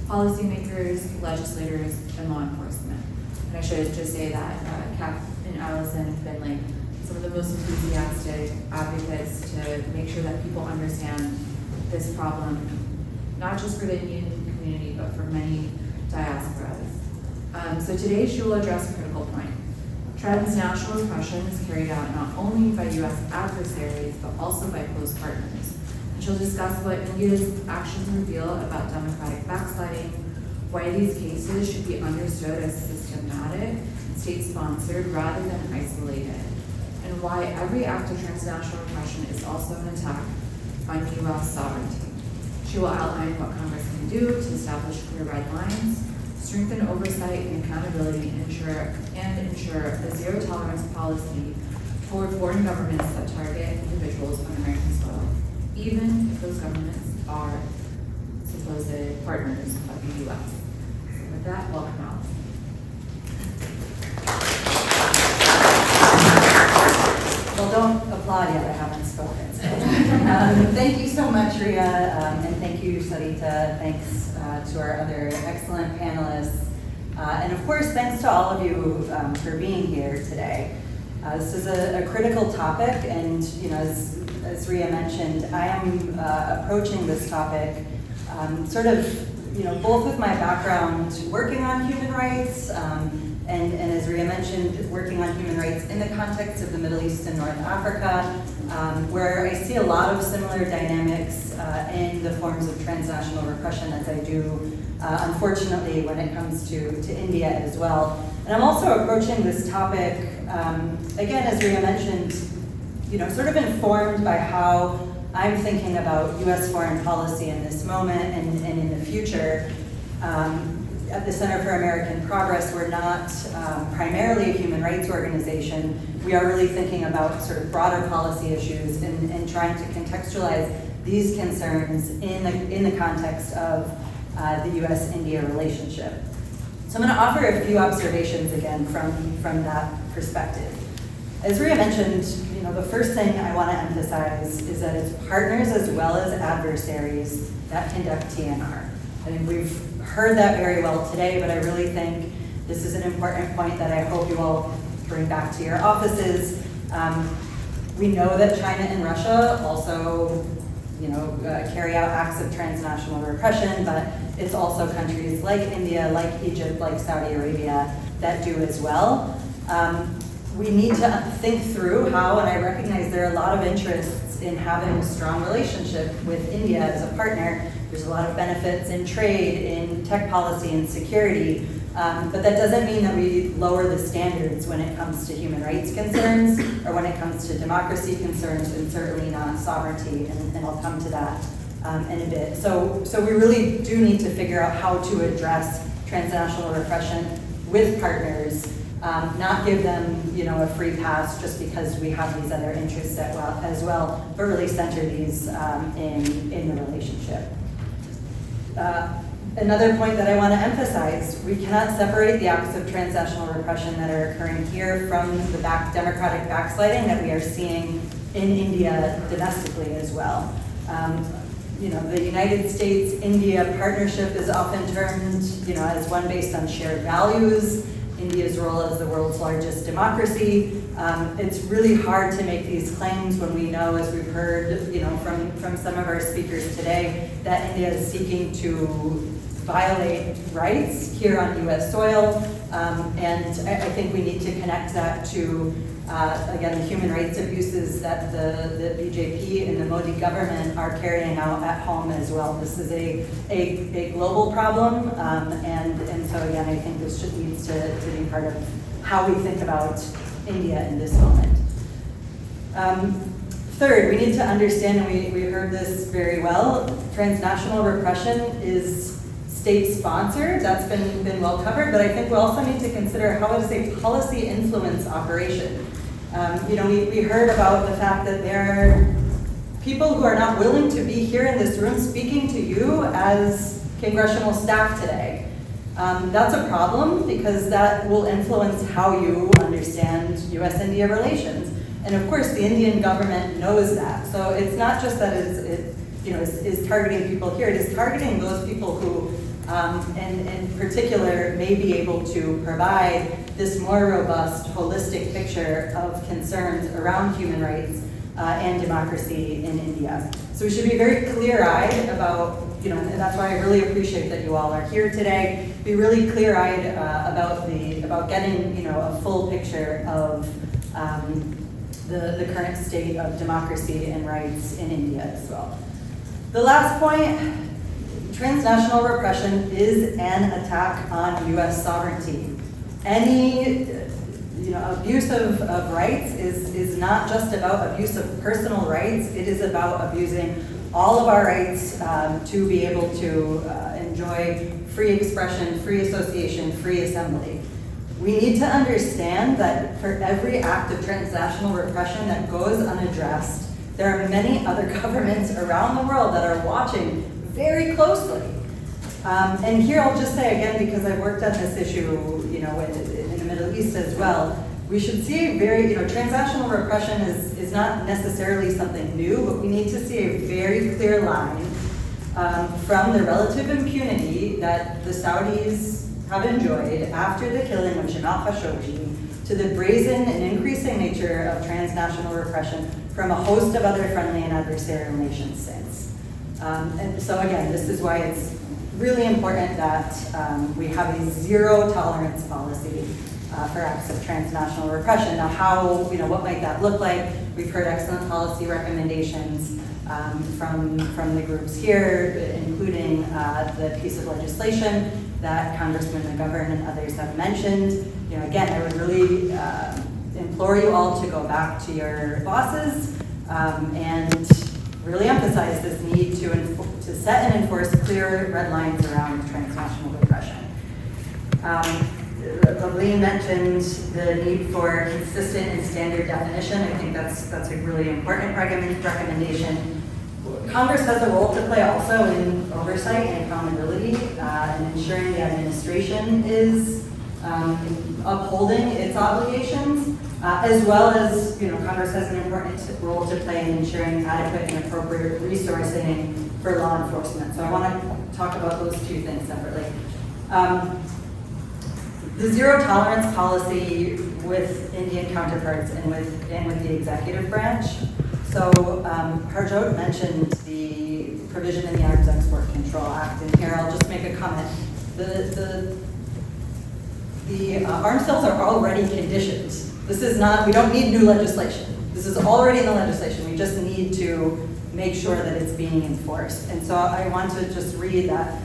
policymakers, legislators, and law enforcement. And I should just say that Cap and Alison have been like some of the most enthusiastic advocates to make sure that people understand this problem, not just for the Indian community, but for many diasporas. So today she will address a critical point. Transnational repression is carried out not only by US adversaries, but also by close partners. And she'll discuss what India's actions reveal about democratic backsliding, why these cases should be understood as systematic and state-sponsored rather than isolated, and why every act of transnational repression is also an attack on US sovereignty. She will outline what Congress can do to establish clear red lines, strengthen oversight and accountability, and ensure a zero-tolerance policy toward foreign governments that target individuals on American soil, even if those governments are supposed partners of the U.S. So with that, welcome, Alice. Well, don't applaud yet, I haven't spoken. So. Thank you so much, Rhea, and thank you, Sarita. Thanks to our other excellent panelists. And of course, thanks to all of you for being here today. This is a critical topic, and as Rhea mentioned, I am approaching this topic sort of, both with my background working on human rights, and as Rhea mentioned, working on human rights in the context of the Middle East and North Africa, where I see a lot of similar dynamics in the forms of transnational repression as I do, unfortunately, when it comes to India as well. And I'm also approaching this topic, again, as Rhea mentioned, sort of informed by how I'm thinking about U.S. foreign policy in this moment and in the future. At the Center for American Progress, we're not primarily a human rights organization. We are really thinking about sort of broader policy issues and trying to contextualize these concerns in the context of the U.S.-India relationship. So I'm going to offer a few observations again from that perspective. As Rhea mentioned, the first thing I want to emphasize is that it's partners as well as adversaries that conduct TNR. I think we've heard that very well today, but I really think this is an important point that I hope you all bring back to your offices. We know that China and Russia also, carry out acts of transnational repression, but it's also countries like India, like Egypt, like Saudi Arabia that do as well. We need to think through how, and I recognize there are a lot of interests in having a strong relationship with India as a partner. There's a lot of benefits in trade, in tech policy, and security, but that doesn't mean that we lower the standards when it comes to human rights concerns or when it comes to democracy concerns, and certainly not sovereignty, and I'll come to that in a bit. So we really do need to figure out how to address transnational repression with partners, not give them a free pass just because we have these other interests as well, but really center these in the relationship. Another point that I want to emphasize, we cannot separate the acts of transnational repression that are occurring here from the democratic backsliding that we are seeing in India domestically as well. The United States-India partnership is often termed, as one based on shared values, India's role as the world's largest democracy. It's really hard to make these claims when we know, as we've heard, from some of our speakers today, that India is seeking to violate rights here on U.S. soil. And I think we need to connect that to, again, the human rights abuses that the BJP and the Modi government are carrying out at home as well. This is a global problem, and so again, I think this needs to be part of how we think about India in this moment. Third, we need to understand, and we heard this very well, transnational repression is state-sponsored. That's been well covered, but I think we also need to consider how it is a policy influence operation. We heard about the fact that there are people who are not willing to be here in this room speaking to you as congressional staff today. That's a problem because that will influence how you understand U.S.-India relations. And of course, the Indian government knows that. So it's not just that it's targeting people here, it is targeting those people who, in particular, may be able to provide this more robust, holistic picture of concerns around human rights and democracy in India. So we should be very clear-eyed about, and that's why I really appreciate that you all are here today. Be really clear-eyed about getting, a full picture of the current state of democracy and rights in India as well. The last point, transnational repression is an attack on U.S. sovereignty. Any abuse of rights is not just about abuse of personal rights, it is about abusing all of our rights to be able to enjoy free expression, free association, free assembly. We need to understand that for every act of transnational repression that goes unaddressed, there are many other governments around the world that are watching very closely. And here I'll just say again, because I've worked on this issue, you know, in the Middle East as well, we should see a very, you know, transnational repression is not necessarily something new, but we need to see a very clear line from the relative impunity that the Saudis have enjoyed after the killing of Jamal Khashoggi to the brazen and increasing nature of transnational repression from a host of other friendly and adversarial nations since. And so again, this is why it's really important that we have a zero tolerance policy for acts of transnational repression. Now how, you know, what might that look like? We've heard excellent policy recommendations from the groups here, including the piece of legislation that Congressman McGovern and others have mentioned. You know, again, I would really implore you all to go back to your bosses and really emphasize this need to set and enforce clear red lines around transnational repression. Levine mentioned the need for consistent and standard definition. I think that's a really important recommendation. Congress has a role to play also in oversight and accountability and ensuring the administration is upholding its obligations, as well as, you know, Congress has an important role to play in ensuring adequate and appropriate resourcing for law enforcement. So I want to talk about those two things separately. The zero tolerance policy with Indian counterparts and with the executive branch. So Harjot mentioned the provision in the Arms Export Control Act, and here I'll just make a comment. The arms sales are already conditioned. This is not, we don't need new legislation. This is already in the legislation. We just need to make sure that it's being enforced. And so I want to just read that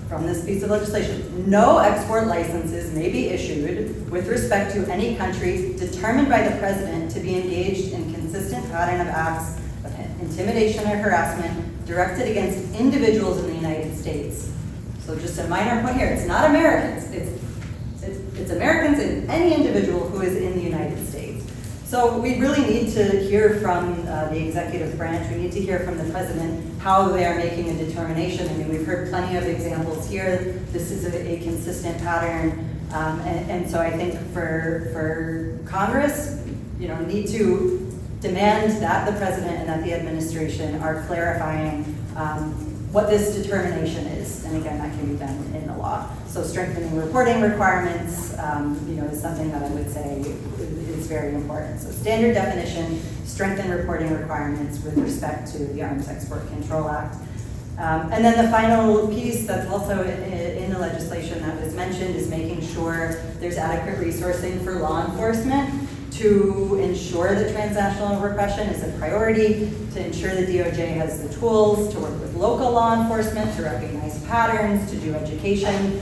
from this piece of legislation. No export licenses may be issued with respect to any country determined by the president to be engaged in consistent pattern of acts of intimidation or harassment directed against individuals in the United States. So just a minor point here, it's not Americans, it's Americans and any individual who is in the United States. So we really need to hear from the executive branch, we need to hear from the president how they are making a determination. I mean, we've heard plenty of examples here. This is a consistent pattern. And so I think for Congress, you know, need to demand that the president and that the administration are clarifying what this determination is. And again, that can be done in the law. So strengthening reporting requirements, you know, is something that I would say is very important. So standard definition, strengthen reporting requirements with respect to the Arms Export Control Act. And then the final piece that's also in the legislation that was mentioned is making sure there's adequate resourcing for law enforcement to ensure that transnational repression is a priority, to ensure the DOJ has the tools to work with local law enforcement, to recognize patterns, to do education.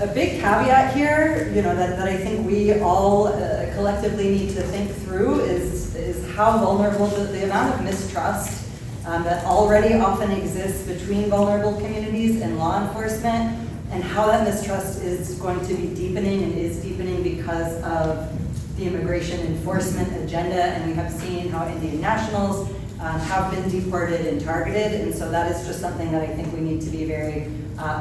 A big caveat here, you know, that I think we all collectively need to think through is how vulnerable the amount of mistrust that already often exists between vulnerable communities and law enforcement, and how that mistrust is going to be deepening and is deepening because of the immigration enforcement agenda. And we have seen how Indian nationals have been deported and targeted, and so that is just something that I think we need to be very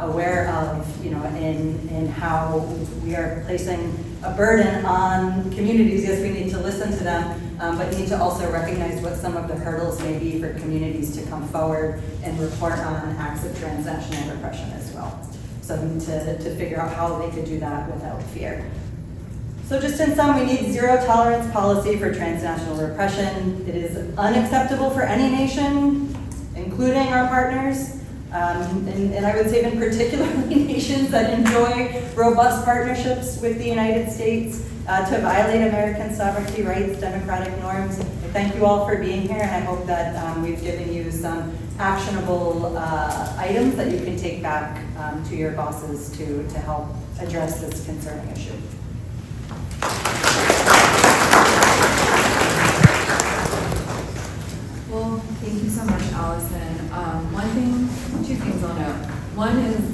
aware of, you know, in how we are placing a burden on communities. Yes, we need to listen to them, but need to also recognize what some of the hurdles may be for communities to come forward and report on acts of transnational repression as well. So to figure out how they could do that without fear. So just in sum, we need zero tolerance policy for transnational repression. It is unacceptable for any nation, including our partners, and I would say even particularly nations that enjoy robust partnerships with the United States, to violate American sovereignty rights, democratic norms. I thank you all for being here, and I hope that we've given you some actionable items that you can take back to your bosses to help address this concerning issue. Well, thank you so much, Allison. One is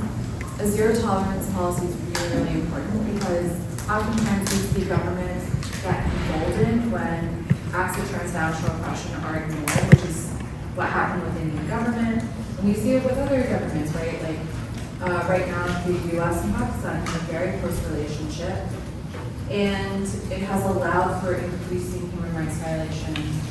a zero tolerance policy is really, really important because oftentimes we see governments get emboldened when acts of transnational oppression are ignored, which is what happened with Indian government. And we see it with other governments, right? Like right now, the U.S. and Pakistan have a very close relationship, and it has allowed for increasing human rights violations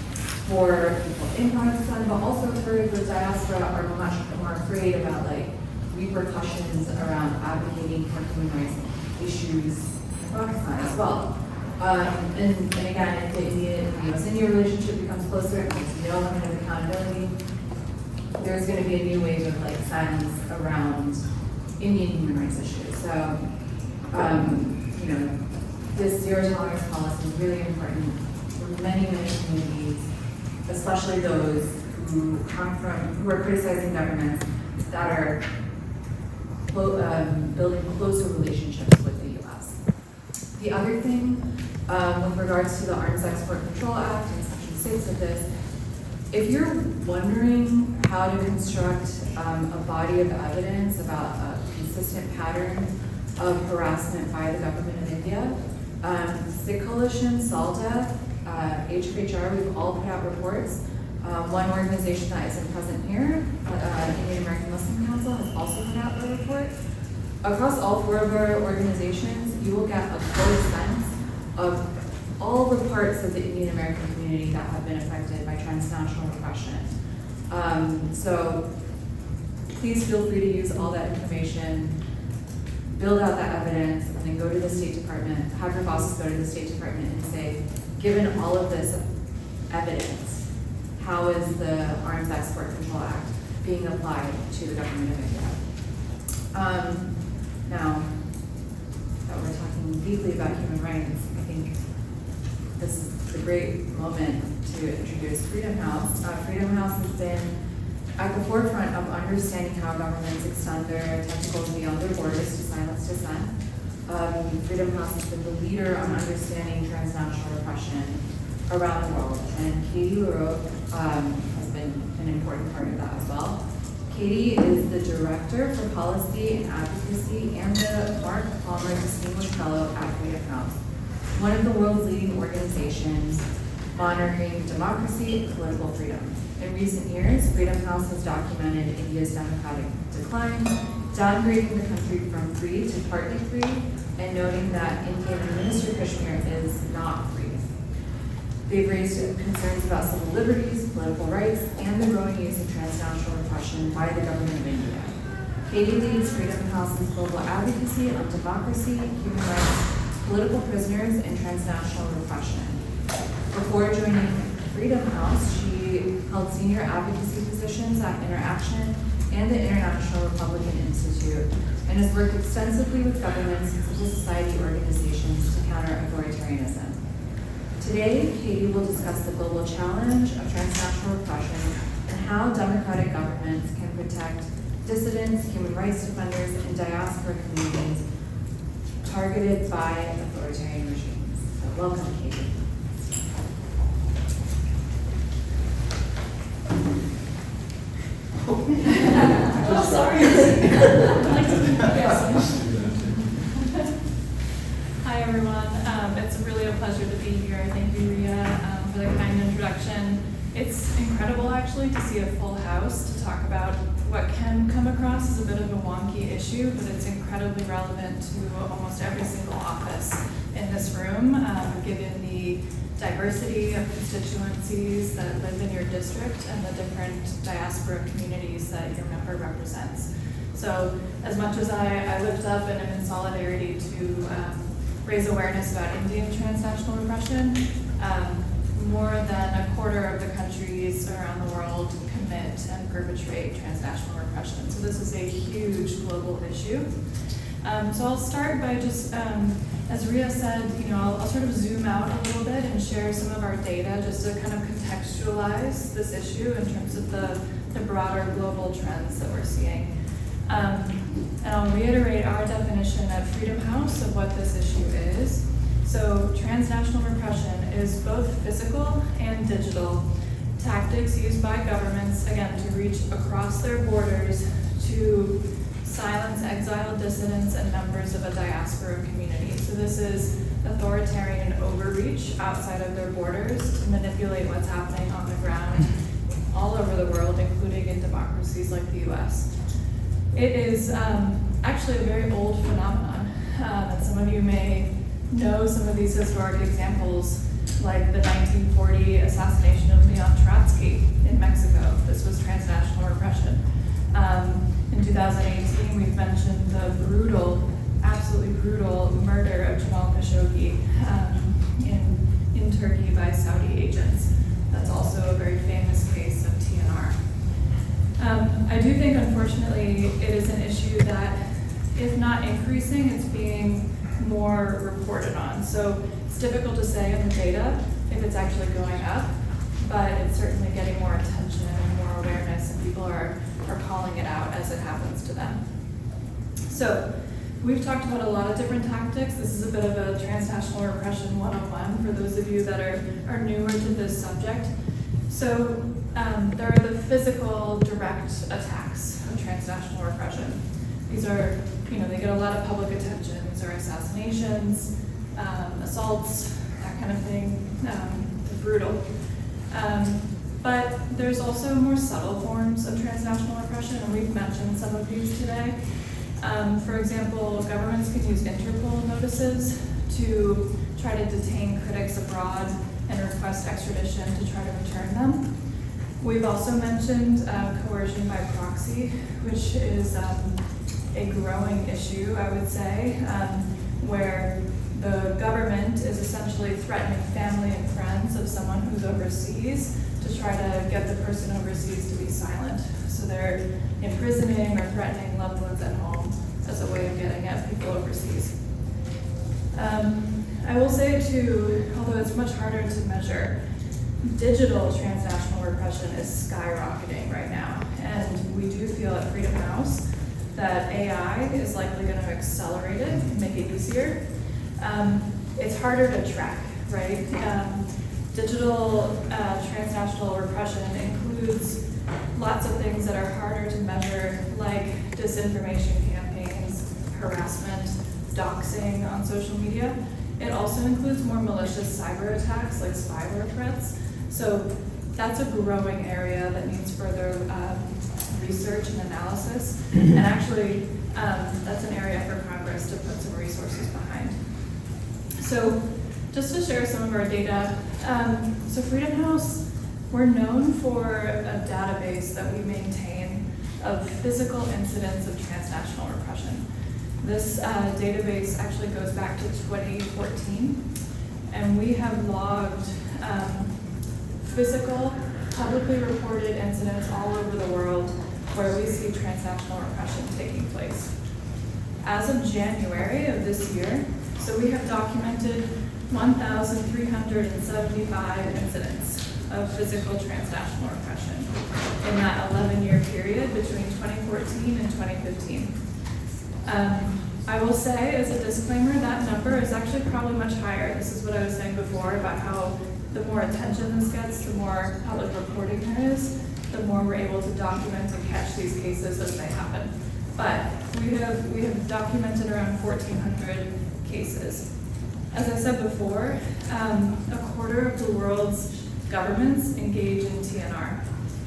for people in Pakistan, but also for the diaspora are much more afraid about like repercussions around advocating for human rights issues in Pakistan as well. And again, if the Indian-US-India relationship becomes closer, and there's no kind of accountability, there's going to be a new wave of like silence around Indian human rights issues. So, you know, this zero tolerance policy is really important for many, many communities, especially those who are criticizing governments that are building closer relationships with the U.S. The other thing, with regards to the Arms Export Control Act and Section 6 of this, if you're wondering how to construct a body of evidence about a consistent pattern of harassment by the government of India, Sikh Coalition, SALDA, HFHR, we've all put out reports. One organization that isn't present here, Indian American Muslim Council, has also put out a report. Across all four of our organizations, you will get a full sense of all the parts of the Indian American community that have been affected by transnational repression. So please feel free to use all that information, build out that evidence, and then go to the State Department, have your bosses go to the State Department and say, given all of this evidence, how is the Arms Export Control Act being applied to the government of India? Now that we're talking deeply about human rights, I think this is a great moment to introduce Freedom House. Freedom House has been at the forefront of understanding how governments extend their tentacles beyond their borders to silence dissent. Freedom House has been the leader on understanding transnational repression around the world, and Katie LaRoque has been an important part of that as well. Katie is the Director for Policy and Advocacy and the Mark Palmer Distinguished Fellow at Freedom House, one of the world's leading organizations monitoring democracy and political freedom. In recent years, Freedom House has documented India's democratic decline, downgrading the country from free to partly free, and noting that Indian Minister Kashmir is not free. They've raised concerns about civil liberties, political rights, and the growing use of transnational repression by the government of India. Katie leads Freedom House's global advocacy on democracy, human rights, political prisoners, and transnational repression. Before joining Freedom House, she held senior advocacy positions at Interaction and the International Republican Institute, and has worked extensively with governments and civil society organizations to counter authoritarianism. Today, Katie will discuss the global challenge of transnational repression and how democratic governments can protect dissidents, human rights defenders, and diaspora communities targeted by authoritarian regimes. So welcome, Katie. Oh, sorry. Hi, everyone. It's really a pleasure to be here. Thank you, Ria, for the kind introduction. It's incredible, actually, to see a full house to talk about what can come across as a bit of a wonky issue, but it's incredibly relevant to almost every single office in this room, given the diversity of constituencies that live in your district and the different diaspora communities that your member represents. So as much as I lift up and am in solidarity to raise awareness about Indian transnational repression, more than a quarter of the countries around the world commit and perpetrate transnational repression. So this is a huge global issue. So I'll start by just, as Ria said, I'll sort of zoom out a little bit and share some of our data just to kind of contextualize this issue in terms of the broader global trends that we're seeing. And I'll reiterate our definition at Freedom House of what this issue is. So transnational repression is both physical and digital tactics used by governments, again, to reach across their borders to silence exiled dissidents and members of a diaspora community. So this is authoritarian overreach outside of their borders to manipulate what's happening on the ground all over the world, including in democracies like the US. It is actually a very old phenomenon, and some of you may know some of these historic examples, like the 1940 assassination of Leon Trotsky in Mexico. This was transnational repression. In 2018, we've mentioned the brutal, absolutely brutal murder of Jamal Khashoggi in Turkey by Saudi agents. That's also a very famous case of TNR. I do think, unfortunately, it is an issue that, if not increasing, it's being more reported on. So it's difficult to say in the data if it's actually going up, but it's certainly getting more attention and more awareness, and people are calling it out as it happens to them. So we've talked about a lot of different tactics. This is a bit of a transnational repression 101 for those of you that are newer to this subject. So there are the physical direct attacks of transnational repression. These are, they get a lot of public attention. These are assassinations, assaults, that kind of thing. They're brutal. But there's also more subtle forms of transnational repression, and we've mentioned some of these today. For example, governments can use Interpol notices to try to detain critics abroad and request extradition to try to return them. We've also mentioned coercion by proxy, which is a growing issue, I would say, where the government is essentially threatening family and friends of someone who's overseas to try to get the person overseas to be silent. So they're imprisoning or threatening loved ones at home as a way of getting at people overseas. I will say too, although it's much harder to measure, digital transnational repression is skyrocketing right now. And we do feel at Freedom House that AI is likely going to accelerate it and make it easier. It's harder to track, right? Digital transnational repression includes lots of things that are harder to measure, like disinformation campaigns, harassment, doxing on social media. It also includes more malicious cyber attacks like spyware threats. So that's a growing area that needs further research and analysis. And actually, that's an area for Congress to put some resources behind. So just to share some of our data, so Freedom House, we're known for a database that we maintain of physical incidents of transnational repression. This database actually goes back to 2014, and we have logged physical, publicly reported incidents all over the world where we see transnational repression taking place. As of January of this year, so we have documented 1,375 incidents of physical transnational repression in that 11-year period between 2014 and 2015. I will say, as a disclaimer, that number is actually probably much higher. This is what I was saying before about how the more attention this gets, the more public reporting there is, the more we're able to document and catch these cases as they happen. But we have documented around 1,400 cases. As I said before, a quarter of the world's governments engage in TNR.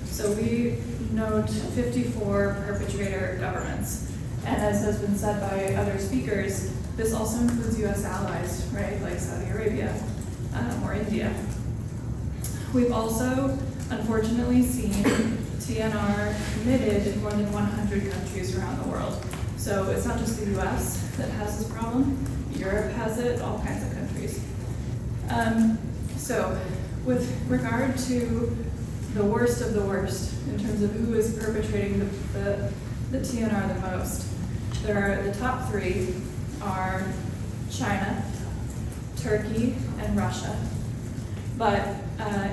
So we note 54 perpetrator governments. And as has been said by other speakers, this also includes US allies, right, like Saudi Arabia or India. We've also, unfortunately, seen TNR committed in more than 100 countries around the world. So it's not just the US that has this problem. Europe has it, all kinds of countries. So with regard to the worst of the worst, in terms of who is perpetrating the TNR the most, the top three are China, Turkey, and Russia. But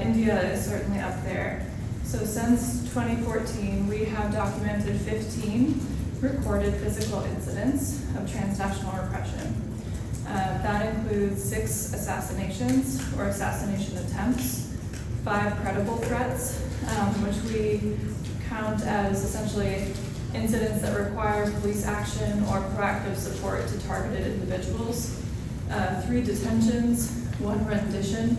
India is certainly up there. So since 2014, we have documented 15 recorded physical incidents of transnational repression. That includes 6 assassinations or assassination attempts, 5 credible threats, which we count as essentially incidents that require police action or proactive support to targeted individuals, 3 detentions, 1 rendition,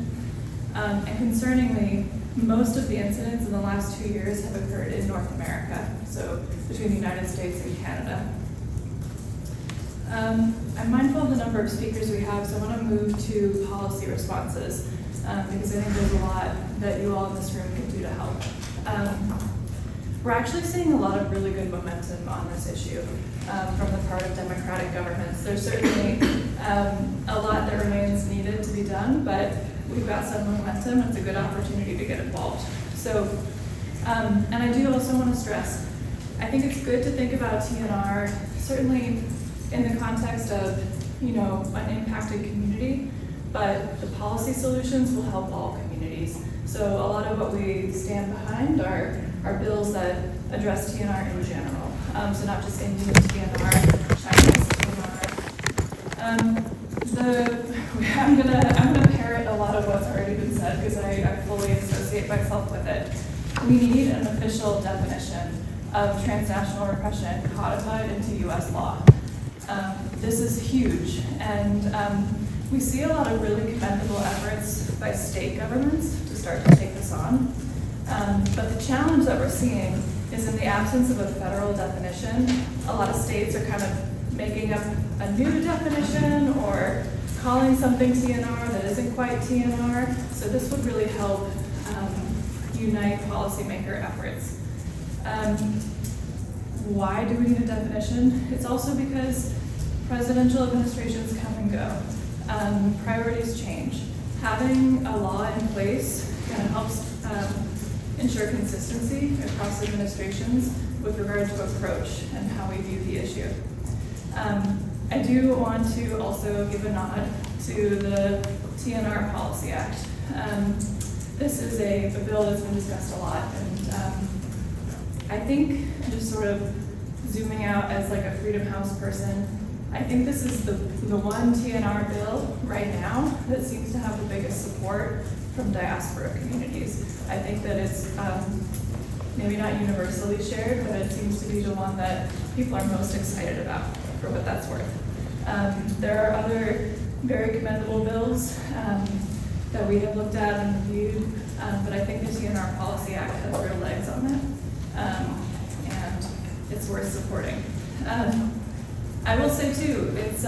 and concerningly, most of the incidents in the last 2 years have occurred in North America, so between the United States and Canada. I'm mindful of the number of speakers we have, so I want to move to policy responses, because I think there's a lot that you all in this room can do to help. We're actually seeing a lot of really good momentum on this issue from the part of democratic governments. There's certainly a lot that remains needed to be done, but we've got some momentum. It's a good opportunity to get involved. So, and I do also want to stress, I think it's good to think about TNR, certainly in the context of, an impacted community, but the policy solutions will help all communities. So a lot of what we stand behind are bills that address TNR in general. So not just Indian TNR, Chinese TNR. I'm gonna parrot a lot of what's already been said because I fully associate myself with it. We need an official definition of transnational repression codified into U.S. law. This is huge, and we see a lot of really commendable efforts by state governments to start to take this on. But the challenge that we're seeing is in the absence of a federal definition, a lot of states are kind of making up a new definition or calling something TNR that isn't quite TNR. So this would really help unite policymaker efforts. Why do we need a definition? It's also because presidential administrations come and go. Priorities change. Having a law in place kind of helps ensure consistency across administrations with regard to approach and how we view the issue. I do want to also give a nod to the TNR Policy Act. This is a bill that's been discussed a lot, and I think, just sort of zooming out as like a Freedom House person, I think this is the one TNR bill right now that seems to have the biggest support from diaspora communities. I think that it's maybe not universally shared, but it seems to be the one that people are most excited about, for what that's worth. There are other very commendable bills that we have looked at and reviewed, but I think the TNR Policy Act has real legs on it, and it's worth supporting. I will say too, it's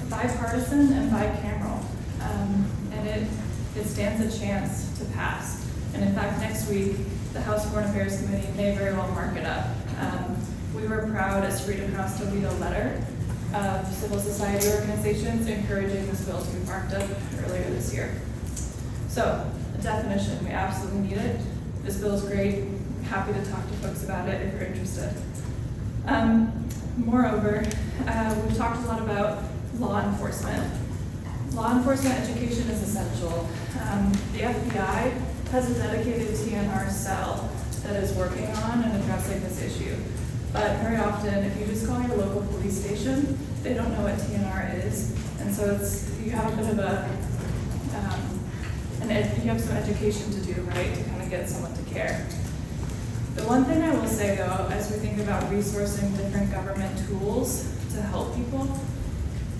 bipartisan and bicameral, and it stands a chance to pass. And in fact, next week, the House Foreign Affairs Committee may very well mark it up. We were proud as Freedom House to lead a letter of civil society organizations encouraging this bill to be marked up earlier this year. So, a definition, we absolutely need it. This bill is great. Happy to talk to folks about it if you're interested. Moreover, we've talked a lot about law enforcement. Law enforcement education is essential. The FBI has a dedicated TNR cell that is working on and addressing this issue. But very often, if you just call your local police station, they don't know what TNR is. And so you have a bit of you have some education to do, right, to kind of get someone to care. The one thing I will say though, as we think about resourcing different government tools to help people,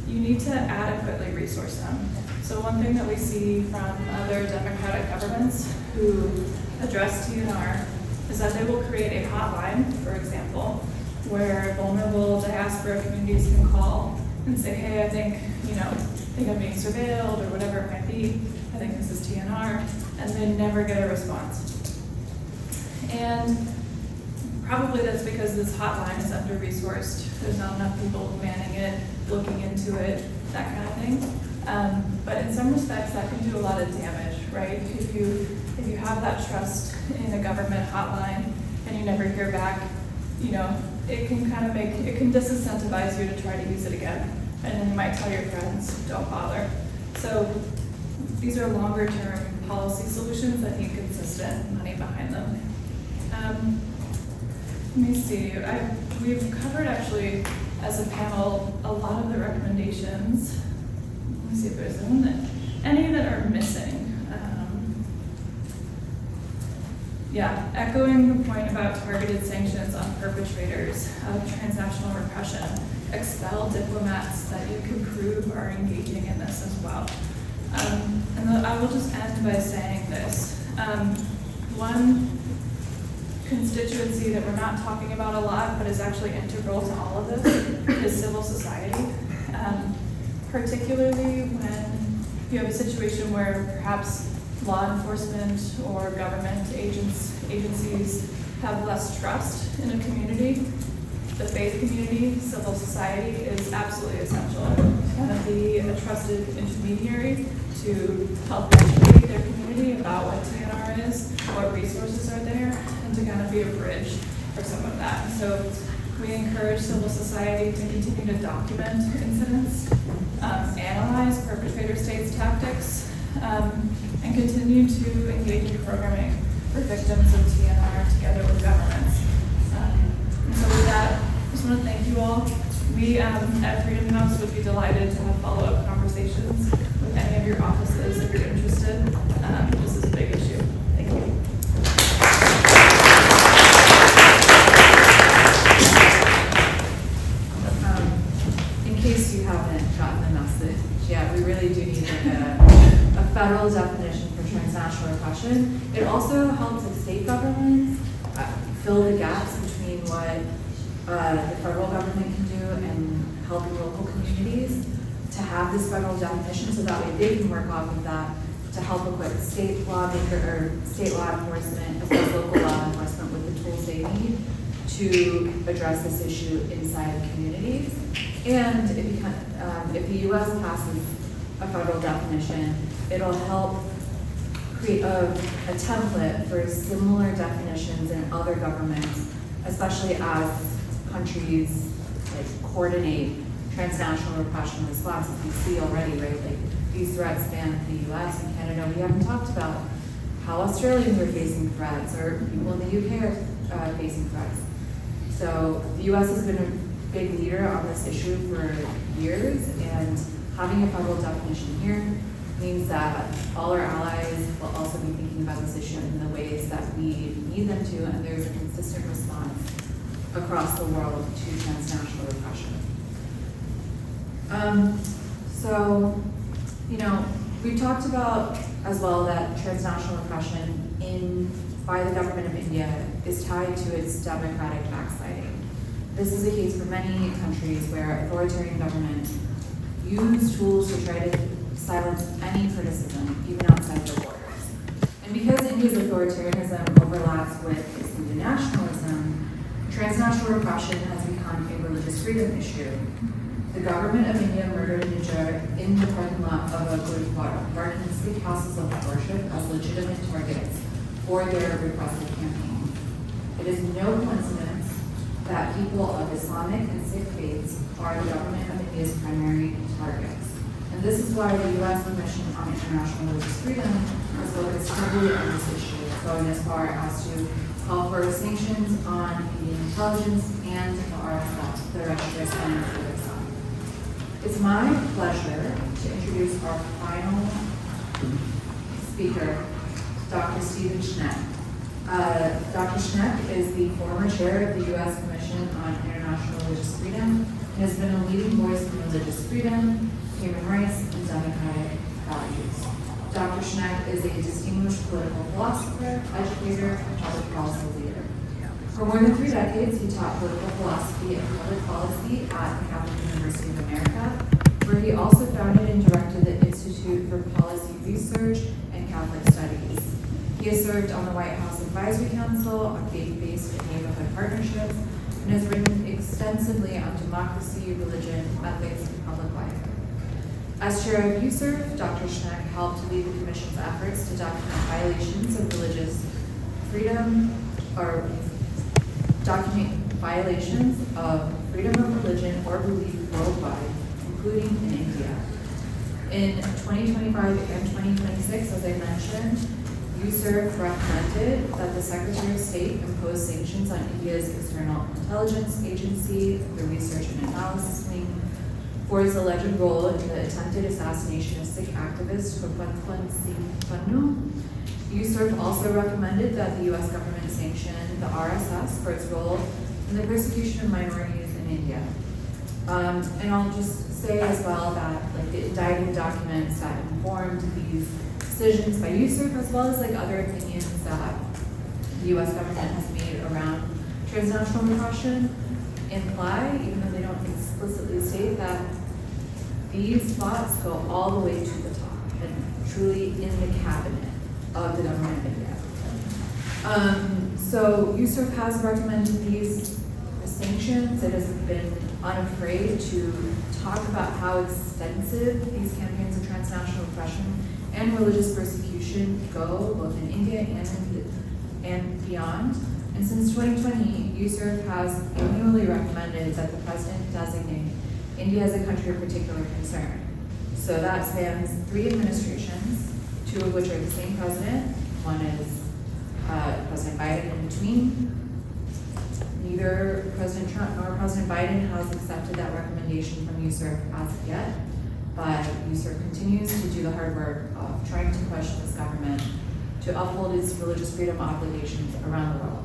you need to adequately resource them. So one thing that we see from other democratic governments who address TNR is that they will create a hotline, for example, where vulnerable diaspora communities can call and say, hey, I think I'm being surveilled or whatever it might be. I think this is TNR, and they never get a response. And probably that's because this hotline is under-resourced. There's not enough people manning it, looking into it, that kind of thing. But in some respects, that can do a lot of damage, right? If you have that trust in a government hotline and you never hear back, it can it can disincentivize you to try to use it again. And then you might tell your friends, don't bother. So these are longer term policy solutions that need consistent money behind them. Let me see, we've covered actually as a panel a lot of the recommendations. Let me see if there's any that are missing. Yeah, echoing the point about targeted sanctions on perpetrators of transnational repression, expel diplomats that you can prove are engaging in this as well. And I will just end by saying this. One constituency that we're not talking about a lot, but is actually integral to all of this, is civil society. Particularly when you have a situation where perhaps law enforcement or government agencies have less trust in a community. The faith community, civil society is absolutely essential. To kind of be a trusted intermediary to help educate their community about what TNR is, what resources are there, and to kind of be a bridge for some of that. So we encourage civil society to continue to document incidents, analyze perpetrator states' tactics, and continue to engage in programming for victims of TNR together with governments. And so with that, I just want to thank you all. We at Freedom House would be delighted to have follow-up conversations with any of your offices if you're interested. This is a big issue. Thank you. In case you haven't gotten the message yet, we really do need a federal definition for transnational repression. It also helps if state governments fill the gaps between what the federal government can do and helping local communities to have this federal definition, so that way they can work off of that to help equip state lawmaker or state law enforcement as well as local law enforcement with the tools they need to address this issue inside communities. And if the U.S. passes a federal definition, it'll help create a template for similar definitions in other governments, especially as countries coordinate transnational repression responses. We see already, right? These threats span the U.S. and Canada. We haven't talked about how Australians are facing threats or people in the U.K. are facing threats. So the U.S. has been a big leader on this issue for years, and having a federal definition here means that all our allies will also be thinking about this issue in the ways that we need them to, and there's a consistent response across the world to transnational repression. So, we've talked about as well that transnational repression by the government of India is tied to its democratic backsliding. This is the case for many countries where authoritarian governments use tools to try to silence any criticism, even outside their borders. And because India's authoritarianism overlaps with its Indian nationalism, transnational repression has become a religious freedom issue. The government of India murdered a Nijjar in the parking lot of a Gurudwara, marking state houses of worship as legitimate targets for their repressive campaign. It is no coincidence that people of Islamic and Sikh faiths are the government of India's primary targets. And this is why the U.S. Commission on International Religious Freedom has focused heavily on this issue, going as far as to call for sanctions on Indian intelligence and the RSF, the Registrars and the Islam. It's my pleasure to introduce our final speaker, Dr. Stephen Schneck. Dr. Schneck is the former chair of the U.S. Commission on International Religious Freedom and has been a leading voice in religious freedom, human rights, and democratic values. Dr. Schneck is a distinguished political philosopher, educator, and public policy leader. For more than 3 decades, he taught political philosophy and public policy at the Catholic University of America, where he also founded and directed the Institute for Policy Research and Catholic Studies. He has served on the White House Advisory Council on faith-based and neighborhood partnerships, and has written extensively on democracy, religion, ethics, and public life. As chair of USERV, Dr. Schneck helped lead the Commission's efforts to document violations of religious freedom, or document violations of freedom of religion or belief worldwide, including in India. In 2025 and 2026, as I mentioned, USERV recommended that the Secretary of State impose sanctions on India's External Intelligence Agency, the Research and Analysis Wing, for his alleged role in the attempted assassination of Sikh activist Gurpatwant Singh Pannu. USCIRF also recommended that the U.S. government sanction the RSS for its role in the persecution of minorities in India. And I'll just say as well that like the indicting documents that informed these decisions by USCIRF, as well as like other opinions that the U.S. government has made around transnational repression, imply, even though they don't explicitly state, that these thoughts go all the way to the top and truly in the cabinet of the government of India. So USCIRF has recommended these sanctions. It has been unafraid to talk about how extensive these campaigns of transnational repression and religious persecution go, both in India and beyond. And since 2020, USCIRF has annually recommended that the president designate India as a country of particular concern. So that spans 3 administrations, 2 of which are the same president. One is President Biden in between. Neither President Trump nor President Biden has accepted that recommendation from USCIRF as of yet, but USCIRF continues to do the hard work of trying to push this government to uphold its religious freedom obligations around the world.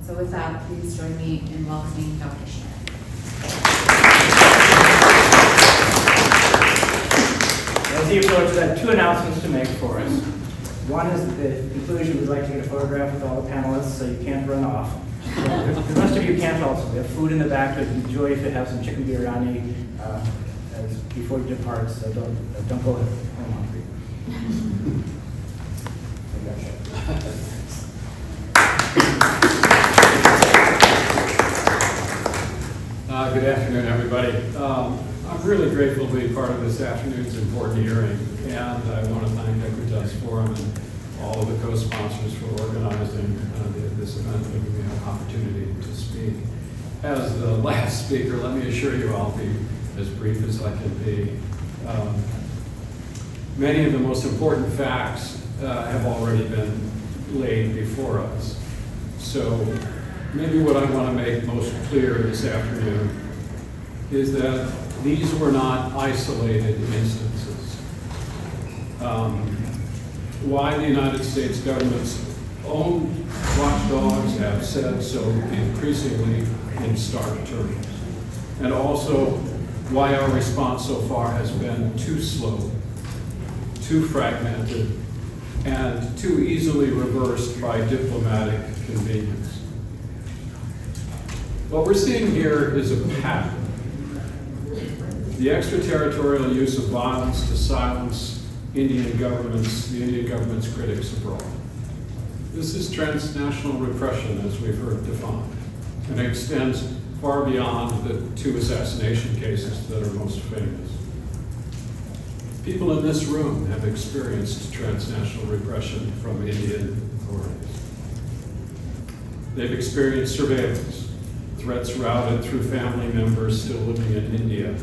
So with that, please join me in welcoming Dr. Schmidt. As he approaches, I have 2 announcements to make for us. One is at the conclusion, we'd like to get a photograph with all the panelists so you can't run off. The rest of you can't also. We have food in the back to enjoy if you have some chicken biryani before you depart, so don't go home hungry. Good afternoon, everybody. I'm really grateful to be part of this afternoon's important hearing, and I want to thank Equitas Forum and all of the co-sponsors for organizing this event and giving me an opportunity to speak. As the last speaker, let me assure you I'll be as brief as I can be. Many of the most important facts have already been laid before us. So maybe what I want to make most clear this afternoon is that these were not isolated instances. Why the United States government's own watchdogs have said so increasingly in stark terms, and also why our response so far has been too slow, too fragmented, and too easily reversed by diplomatic convenience. What we're seeing here is a pattern. The extraterritorial use of violence to silence the Indian government's critics abroad. This is transnational repression, as we've heard defined, and it extends far beyond the 2 assassination cases that are most famous. People in this room have experienced transnational repression from Indian authorities. They've experienced surveillance, threats routed through family members still living in India.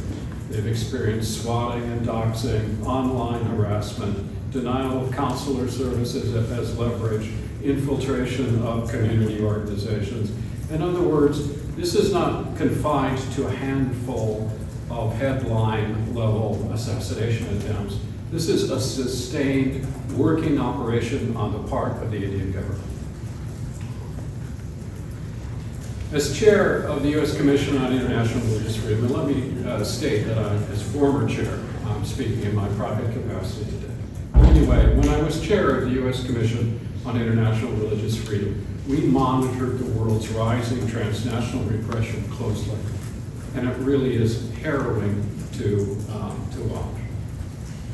They've experienced swatting and doxing, online harassment, denial of consular services as leverage, infiltration of community organizations. In other words, this is not confined to a handful of headline-level assassination attempts. This is a sustained working operation on the part of the Indian government. As chair of the U.S. Commission on International Religious Freedom, and let me state that as former chair, I'm speaking in my private capacity today. Anyway, when I was chair of the U.S. Commission on International Religious Freedom, we monitored the world's rising transnational repression closely. And it really is harrowing to watch.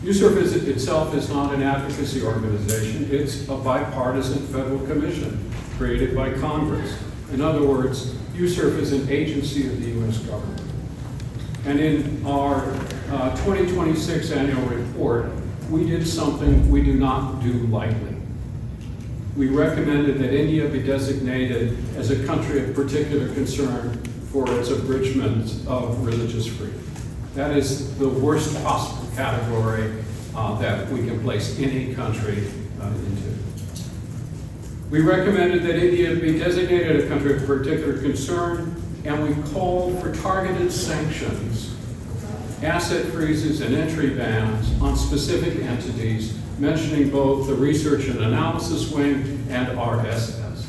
USCIRF itself is not an advocacy organization. It's a bipartisan federal commission created by Congress. In other words, USCIRF is an agency of the U.S. government. And in our 2026 annual report, we did something we do not do lightly. We recommended that India be designated as a country of particular concern for its abridgment of religious freedom. That is the worst possible category that we can place any country into. We recommended that India be designated a country of particular concern, and we called for targeted sanctions asset freezes and entry bans on specific entities, mentioning both the Research and Analysis Wing and RSS.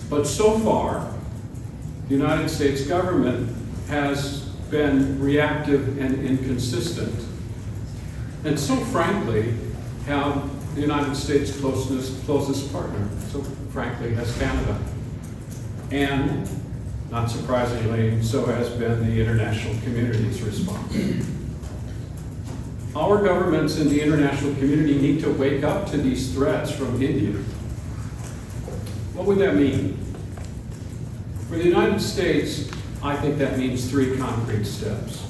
But so far, the United States government has been reactive and inconsistent. And so frankly, have the United States' closest partner, so frankly has Canada. And, not surprisingly, so has been the international community's response. Our governments in the international community need to wake up to these threats from India. What would that mean? For the United States, I think that means 3 concrete steps.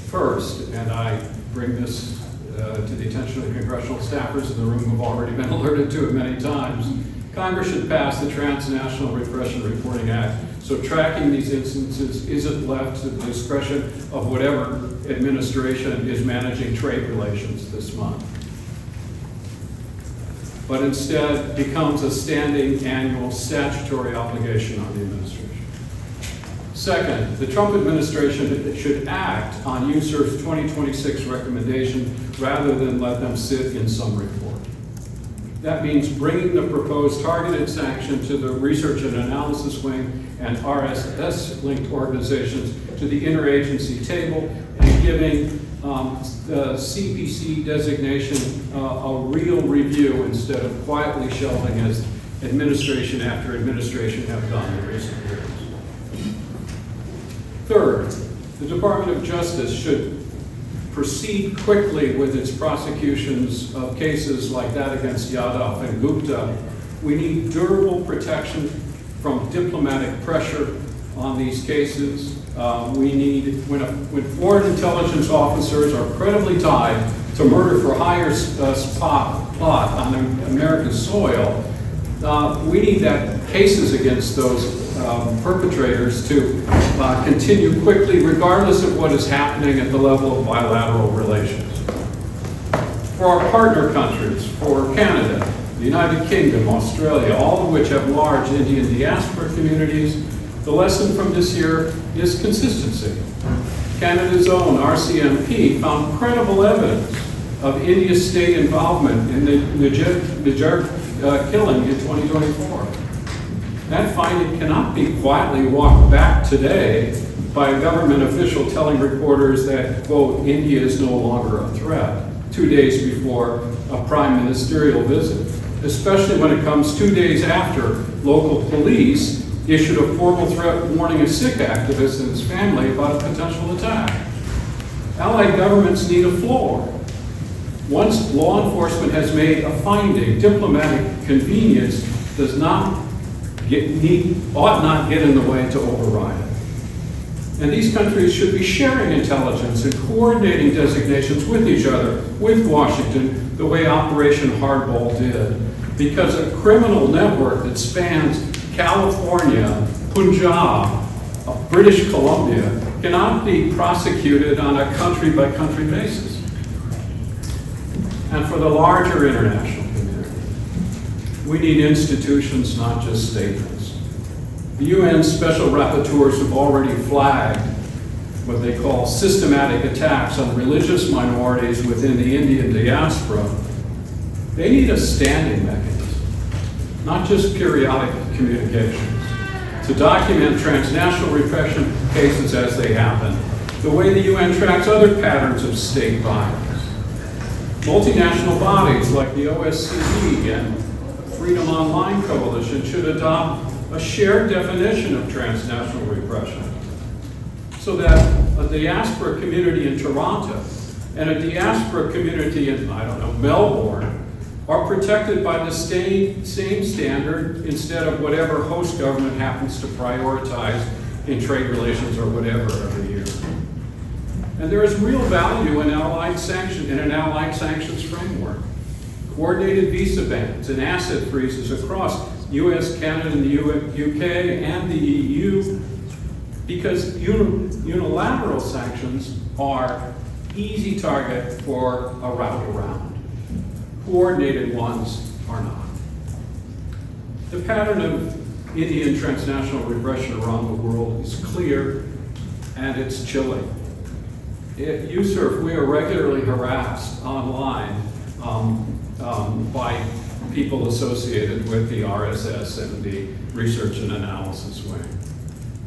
First, and I bring this to the attention of the congressional staffers in the room who've already been alerted to it many times, Congress should pass the Transnational Repression Reporting Act, so tracking these instances isn't left to the discretion of whatever administration is managing trade relations this month, but instead becomes a standing annual statutory obligation on the administration. Second, the Trump administration should act on USER's 2026 recommendation rather than let them sit in some report. That means bringing the proposed targeted sanction to the Research and Analysis Wing and RSS-linked organizations to the interagency table and giving the CPC designation a real review instead of quietly shelving as administration after administration have done in recent years. Third, the Department of Justice should proceed quickly with its prosecutions of cases like that against Yadav and Gupta. We need durable protection from diplomatic pressure on these cases. We need, when foreign intelligence officers are credibly tied to murder for hire plot on American soil, we need that cases against those perpetrators to continue quickly, regardless of what is happening at the level of bilateral relations. For our partner countries, for Canada, the United Kingdom, Australia, all of which have large Indian diaspora communities, the lesson from this year is consistency. Canada's own RCMP found credible evidence of India's state involvement in the Niger killing in 2024. That finding cannot be quietly walked back today by a government official telling reporters that, quote, India is no longer a threat 2 days before a prime ministerial visit, especially when it comes 2 days after local police issued a formal threat warning a Sikh activist and his family about a potential attack. Allied governments need a floor. Once law enforcement has made a finding, diplomatic convenience ought not get in the way to override it. And these countries should be sharing intelligence and coordinating designations with each other, with Washington, the way Operation Hardball did. Because a criminal network that spans California, Punjab, British Columbia, cannot be prosecuted on a country-by-country basis. And for the larger international community, we need institutions, not just statements. The UN special rapporteurs have already flagged what they call systematic attacks on religious minorities within the Indian diaspora. They need a standing mechanism, not just periodic communications, to document transnational repression cases as they happen, the way the UN tracks other patterns of state violence. Multinational bodies like the OSCE and Freedom Online Coalition should adopt a shared definition of transnational repression so that a diaspora community in Toronto and a diaspora community in, Melbourne are protected by the same standard instead of whatever host government happens to prioritize in trade relations or whatever every year. And there is real value in an allied sanctions framework. Coordinated visa bans and asset freezes across US, Canada, and the UK, and the EU, because unilateral sanctions are easy target for a route around. Coordinated ones are not. The pattern of Indian transnational repression around the world is clear and it's chilly. We are regularly harassed online by people associated with the RSS and the research and analysis wing.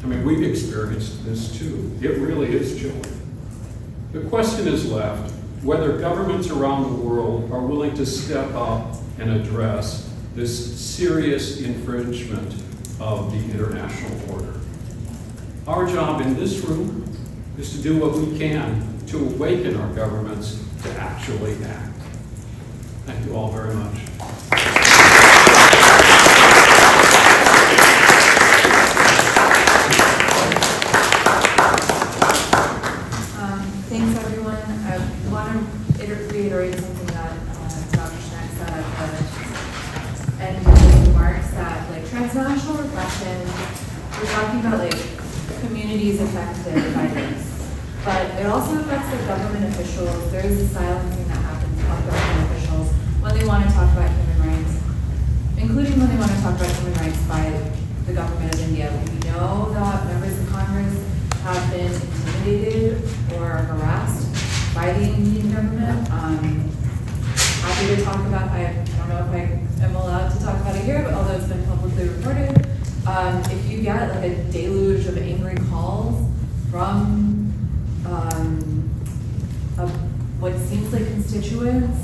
I mean, we've experienced this too. It really is chilly. The question is left whether governments around the world are willing to step up and address this serious infringement of the international order. Our job in this room is to do what we can to awaken our governments to actually act. Thank you all very much. Thanks, everyone. I want to reiterate something that Dr. Schneck said at the end of his remarks, that like transnational repression, we're talking about like communities affected by this, but it also affects the government officials. There is a silencing that happens on government officials when they want to talk about human rights, including when they want to talk about human rights by the government of India. We know that members of Congress have been intimidated or harassed by the Indian government. Happy to talk about, I don't know if I am allowed to talk about it here, but although it's been publicly reported, if you get like a deluge of angry calls from what seems like constituents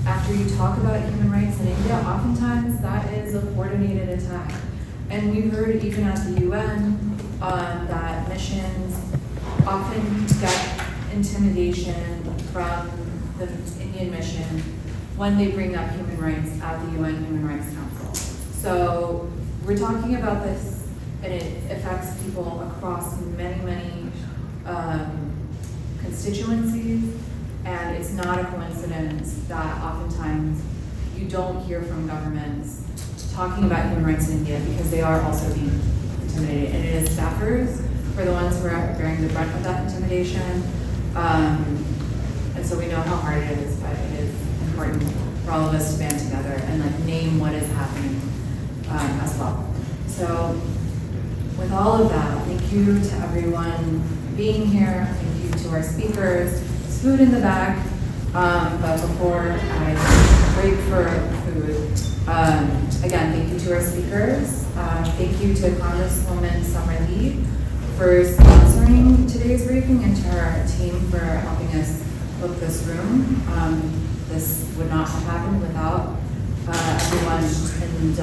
after you talk about human rights in India, oftentimes that is a coordinated attack. And we've heard even at the UN that missions often get intimidation from the Indian mission when they bring up human rights at the UN Human Rights Council. So we're talking about this, and it affects people across many constituencies, and it's not a coincidence that oftentimes you don't hear from governments talking about human rights in India because they are also being intimidated, and it is staffers for the ones who are bearing the brunt of that intimidation. And so we know how hard it is, but it is important for all of us to band together and like name what is happening as well. So with all of that, thank you to everyone being here. Thank you to our speakers. There's food in the back, but before I break for food, again, thank you to our speakers. Thank you to Congresswoman Summer Lee for sponsoring today's briefing, and to our team for helping us book this room. This would not have happened without everyone in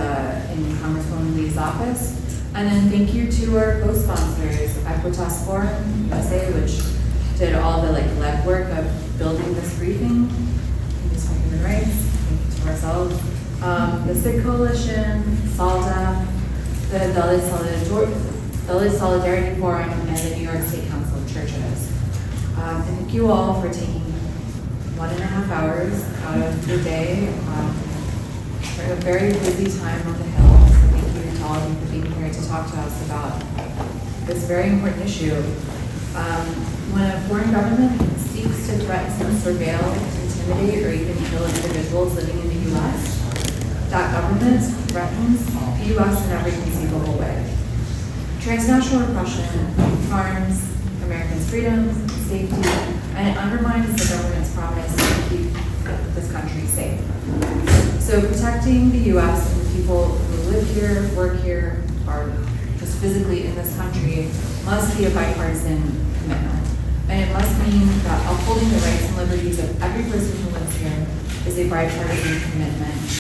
Congresswoman Lee's office. And then thank you to our co-sponsors, Equitas Forum USA, which did all the like legwork of building this briefing. Thank you to Human Rights. Thank you to ourselves. The SIG Coalition, SALDA, the Dalit Solidarity Forum, and the New York State Council of Churches. And thank you all for taking 1.5 hours out of your day for a very busy time on the Hill. So thank you to all of you for being here to talk to us about this very important issue. When a foreign government seeks to threaten, surveil, intimidate, or even kill individuals living in the U.S., that government threatens the U.S. in every conceivable way. Transnational repression harms Americans' freedoms, safety, and it undermines the government's promise to keep this country safe. So protecting the U.S. and the people who live here, work here, are just physically in this country must be a bipartisan commitment. And it must mean that upholding the rights and liberties of every person who lives here is a bipartisan commitment